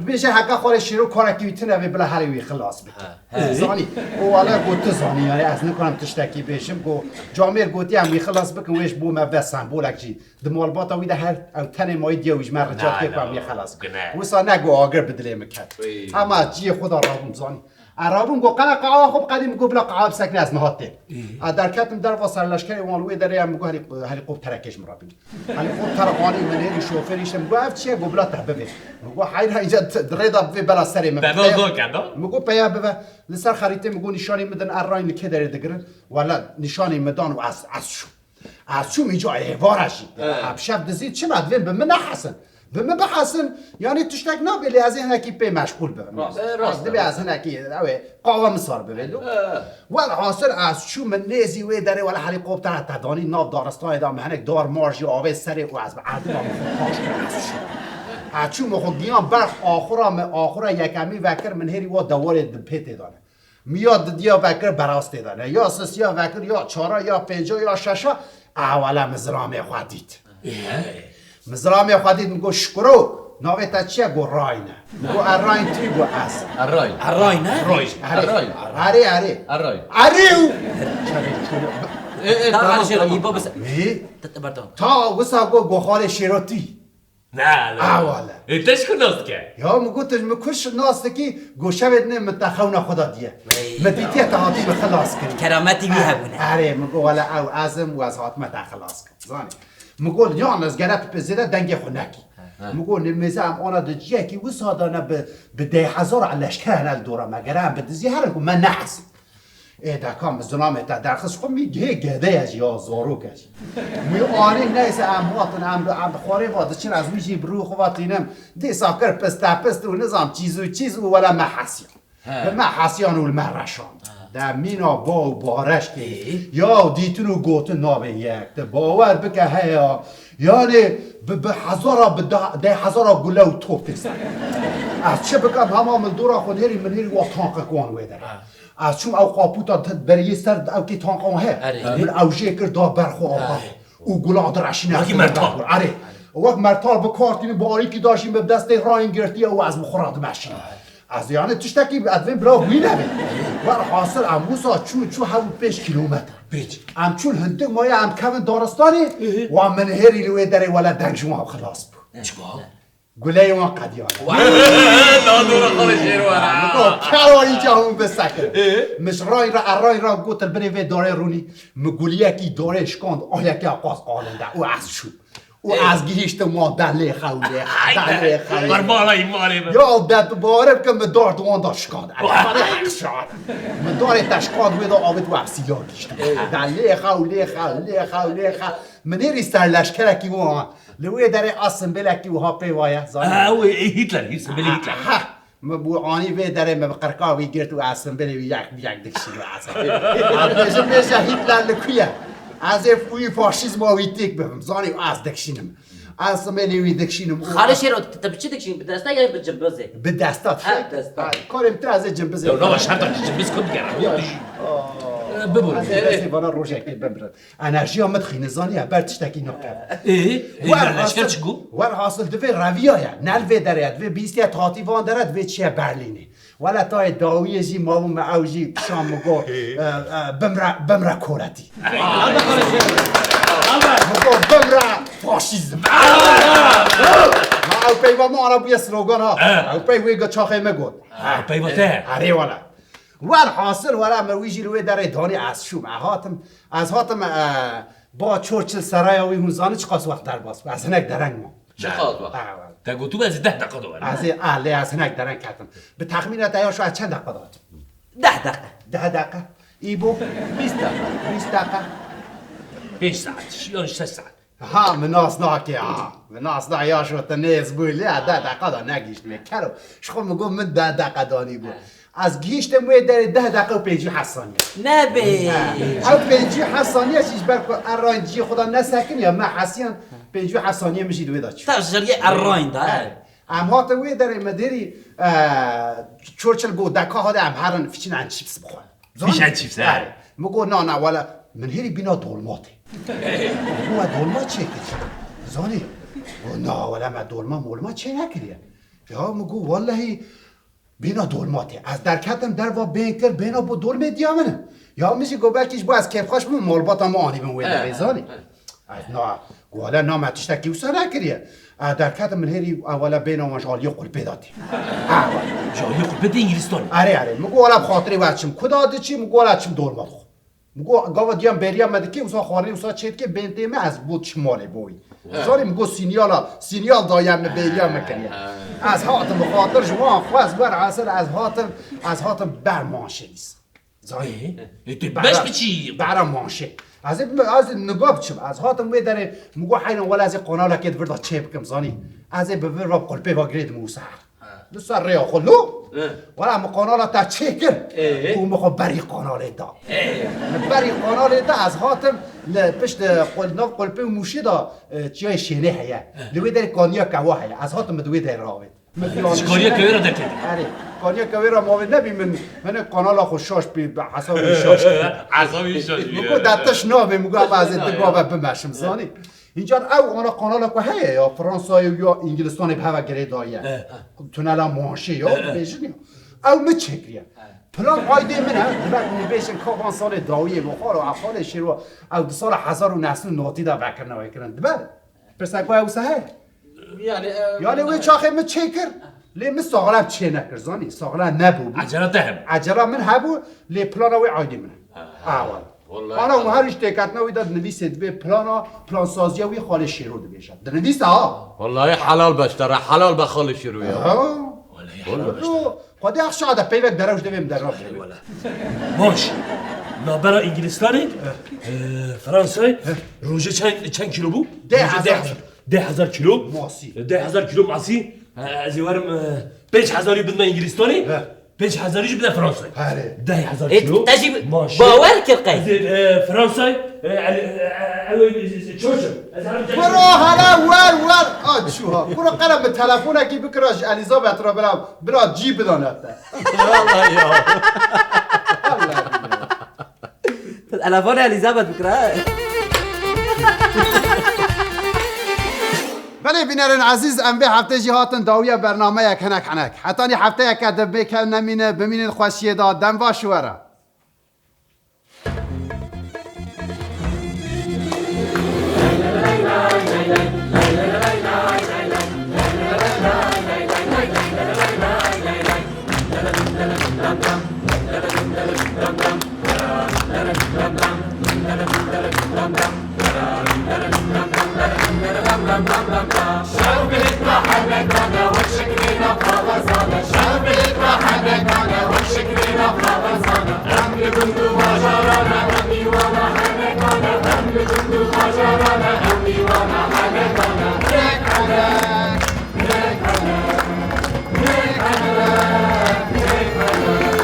Speaker 2: بیشه حقا خواه شیرو کارکی بیتنه بلا حریوی خلاص بکن زانی او والا گوت زانی یعنی از نکنم تشتکی بیشم گو جامیر گوتی هم خلاص بکن ویش بو مبدا سنبولک چی دمال باتا ویده هر او تن مای دیویش من رجات که کنم خلاص وسا نگو آگر بدلی مکد اما جی خدا رابم زانی عربون گو قنا قاوا خوب قدیم گو بلا قاوا سکن از مهاته در کتم در واسه لشکری اونلوی داره هم گو هلی خوب ترکش مرابی هلی خوب ترقانی منی شوفریش هم گو اف چیه گو بلا تحبه گو حیر اینجا دريدا بی بلا سری
Speaker 13: بابا کندا
Speaker 2: مگو پیا به لسر خریطه مگو نشانی مدن اراین که داره دگرن ولا نشانی مدان و از شو میجا ایوارشی ابشب دزید چه مدوین به من حسن به من بحسن یعنی تشتک نبیلی از این هکی پی مشغول ببین راست دبی از این هکی قاوم سار ببین ول حاصل از شو من نیزی وی داره ولی هلیکوپتر تدانی ناف دارستان ادام هنک دار مارجی آوه سری و از عدل هم خوش کرد از شو مخو گیان برخ آخرا یکمی وکر من هری و دوار پیت دانه میاد دیا وکر براست دانه یا سسیا وکر یا چارا یا پنجا یا ششا اولا مزرامه خودید مزرامه خودید میگو شکرو ناوه تا چیه گو راینه گو اراین توی گو از
Speaker 9: الراين خالش رو يبا بس
Speaker 2: تا وسا گو خال شیروتی
Speaker 13: نه
Speaker 2: اولا
Speaker 13: انتش کناست که
Speaker 2: یا مگوتش مکش ناست کی گو شبت نه متخون خدا دیه مدیتی تهاتی بخلاص کری
Speaker 9: کرامتی میهبونه
Speaker 2: اره مگو ولا او ازم و از هات متخلاص کن زانی مگو یان از گرت پزیده دنگ خونکی مگو نمیزم آنا دجیه کی وسا دانه به 10,000 علشکر هنال دورا مگرم به دزی هرکو من نحس ایده کام زنامه تا درخص خود میگه گده از یا زارو کش می آنی نیست امواتن ام خواره واده چین از میشی برو خواتینم دی ساکر پست و نظام چیزو ولا محسیان به محسیان و المرشان در مینا با و بارش که یا دیتون و گوتن نابه یک باور بکه هیا یعنی به 10,000 گله و توپ تیسن از چه بکم همام دورا خود هری من هری و تانق کون ویدره از چون او قاپوتا بریه سر او که تانقا هه من او جیکر دا برخو آقا او گلا درشینه
Speaker 13: وکی مرتال
Speaker 2: وقت مرتال به کارتینی باری که داشتیم به دست راین گرتی او از مخورات مشین از یعنی تشتکی ادوین بلا بوی نبید ور حاصل اموسا چون همون 5 کیلومتر ام چون هنده مایه ام کمن دارستانی و من هری لوی داره ولا دنگ شما خلاص بود گله ما قدیانه
Speaker 13: نادور خال شیرو
Speaker 2: کاری جاهم بسکر مش رای را گوتل بری داره رونی مگولیه کی داره اشکاند آیا که آقاز آلنده او از شو او از گیشت ما دله خوله
Speaker 13: بر بالای ماره
Speaker 2: یا دت باره که من دار دوان داشکاد من داره تشکاد ویدا آبت و افسیلا گیشت دله خوله من ایری سر لشکره کی وان لوی داره آسم بلکی و ها پیوایه
Speaker 13: او هیتلر
Speaker 2: مبو آنی وی داره مبقرقاوی گرت و آسم بلی و یک دکشی و آسم بیشه هیتلر لکویه از فوی فاشیزم آوی تیک بهم زانی از دکشینم آسم بلی وی دکشینم
Speaker 9: خالش رو تبی چی دکشین به دستا یا به جنبزه
Speaker 2: به دستات کارم تو از جنبزه
Speaker 13: نه شرط جنبز کن گرم ببر
Speaker 2: از این وانا روشه که ببرد انرژی آمد خینزانیه بر تشتکی نکرد
Speaker 13: لشکر چگو؟
Speaker 2: ور حاصل دوی رویایه نلوی داره دوی بیستی تاتیوان داره دوی چیه برلینه ولا تای داوی زی ماو معوزی شام مگو بمرا کورتی مگو بمرا فاشیزم او پیوا ما آنا بوی سلوگان ها او پیوی گا چاخه مگود
Speaker 13: پیوا ته
Speaker 2: اره والا ور حاصل ولا مرویجی روی داره دانی از شوم از هاتم با چورچل سرای اوی هونزانه چقاس وقت در باز از هنک درنگ ما
Speaker 6: چقدر وقت؟
Speaker 13: تا گوتو از 10 دقیقه دوباره
Speaker 2: از اهله از هنک درنگ کردم به تخمین دایاشو از چند دقیقه داد
Speaker 9: 10 دقیقه
Speaker 2: 10 دقیقه ایبو
Speaker 6: 20 دقیقه
Speaker 2: 20 دقیقه
Speaker 13: 5 ساعت یا 6 ساعت
Speaker 2: ها مناس ناکی ها مناس دایاشو تنیز بولی 10 دقیقه دا نگیشت میکرو شخو میگم من 10 دقیقه دانی بود از گیشت موی در 10 دقیقه و 5 حسانیه
Speaker 9: نه بی
Speaker 2: او 5 حسانیه چیش بر ارانجی خدا نسکن یا ما حسین 5 حسانیه میشید وی دا چی
Speaker 9: تا شریع اراین دا
Speaker 2: اما تا وی در مدری چورچل گو دکا ها ده هرن فیچین ان چیپس بخواه
Speaker 13: فیش ان چیپس
Speaker 2: مگو نه ولا من هیری بینا دولماته مگو دولمات چه کچی زانی نه ولا ما دولمات چه نکریه یا مگو والله بینا دولماته از درکتم در و بینکر بینا با دولمه دیامنه یا میشه گو بلکیش با از کفخاش من مالبات هم آنی بموی در ریزانی از نه گوالا نامتشتکی و سر نکریه درکتم من هیری اولا بینا مشغالی قلبه داتی
Speaker 13: جایی قلبه انگلیستانی
Speaker 2: اره مگو والا بخاطری وچم کداده چی مگو والا چم دولمات خو مگو گاوا دیام بریا مدکی اوسا خانه اوسا چید که بنتیمه از بود شماله بوی زاری مگو سینیال دایم بریا مکریه از هاتم بخاطر جوان خواست بر حاصل از هاتم بر مانشه نیست زاری
Speaker 13: تو بش بچی
Speaker 2: برا مانشه از نگاه بچم از هاتم وی داره مگو حین ولا از قناله که وردا چه بکم زانی از به ور قلبه و گرید موسر لسر ریا خلو ولا مقاناله تا چه کرد او مخو بری قاناله دا بری قاناله دا از هاتم پشت قلبه و موشی دا چیای شینه هیا لوی در کانیا کوا هیا از هاتم دوی در راوید
Speaker 13: کانیا کوی را دکتی
Speaker 2: آره کانیا کوی را ماوید نبی من قانالا خوشاش بی حسابی شاش
Speaker 13: عصابی شاش
Speaker 2: مگو دتش نامه مگو از انتگاه بمشم زانی اینجا او آنا قانالا که هیه یا فرانسای یا انگلستان به هوا گره دایه تونلا مانشه یا بیشنی او مچکریه پلان آیده منه دبک بیشن کابان سال داویه بخار و افعال شیرو او دو سال 1990 دا بکر نوی کرن دبر پرسکوی او سهه یعنی وی چاخه مچکر لی من ساغلم چه نکر زانی ساغلم نبود عجله من هبو لی پلان اوی آیده منه اول آنا و هر اشتکت نوی داد نویسید به پلان سازی وی خال شیرو دو بیشد در نویسه ها
Speaker 6: والله حلال بشتره حلال به خال شیرو یا
Speaker 2: والله خود اخش عاده پیوک دروش دویم در راه
Speaker 13: ولا باش نابرا انگلیستانی فرانسای روزه چند کیلو بو 10,000 کیلو
Speaker 2: ماسی
Speaker 13: 10,000 کیلو ماسی از یوارم 5,000 بدن انگلیستانی 5,000 بدن فرانسای 10,000 کیلو
Speaker 9: تجيب باور كرقي
Speaker 13: فرانسای چوشم
Speaker 2: برو حالا ور آجوها برو قلم به تلفونه کی بکراش الیزابت را برا جیب بدانت
Speaker 6: والله یا
Speaker 9: الافون الیزابت بکره
Speaker 2: بله بینرین عزیز ام به هفته جهاتن داویه برنامه یک هنک حتی نی هفته یک ادب بکن نمینه بمینین خوشیه داد دم باشوره
Speaker 1: شربت محلكنا وشكرنا خلصنا شربت محلكنا وشكرنا خلصنا أمل جندو مجرانا أمي وانا حلكنا أمل جندو مجرانا أمي وانا حلكنا ريك حلك ريك حلك ريك حلك ريك حلك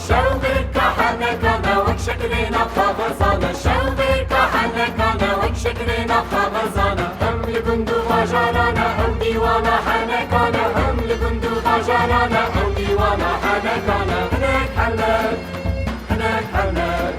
Speaker 1: شوقك حنكنا وشكلنا خبزانة شوقك حنكنا وشكلنا خبزانة هم لبندو بجارانا هم ديوانا حنكنا هم لبندو بجارانا هم ديوانا حنكنا هناك حنك هناك حنك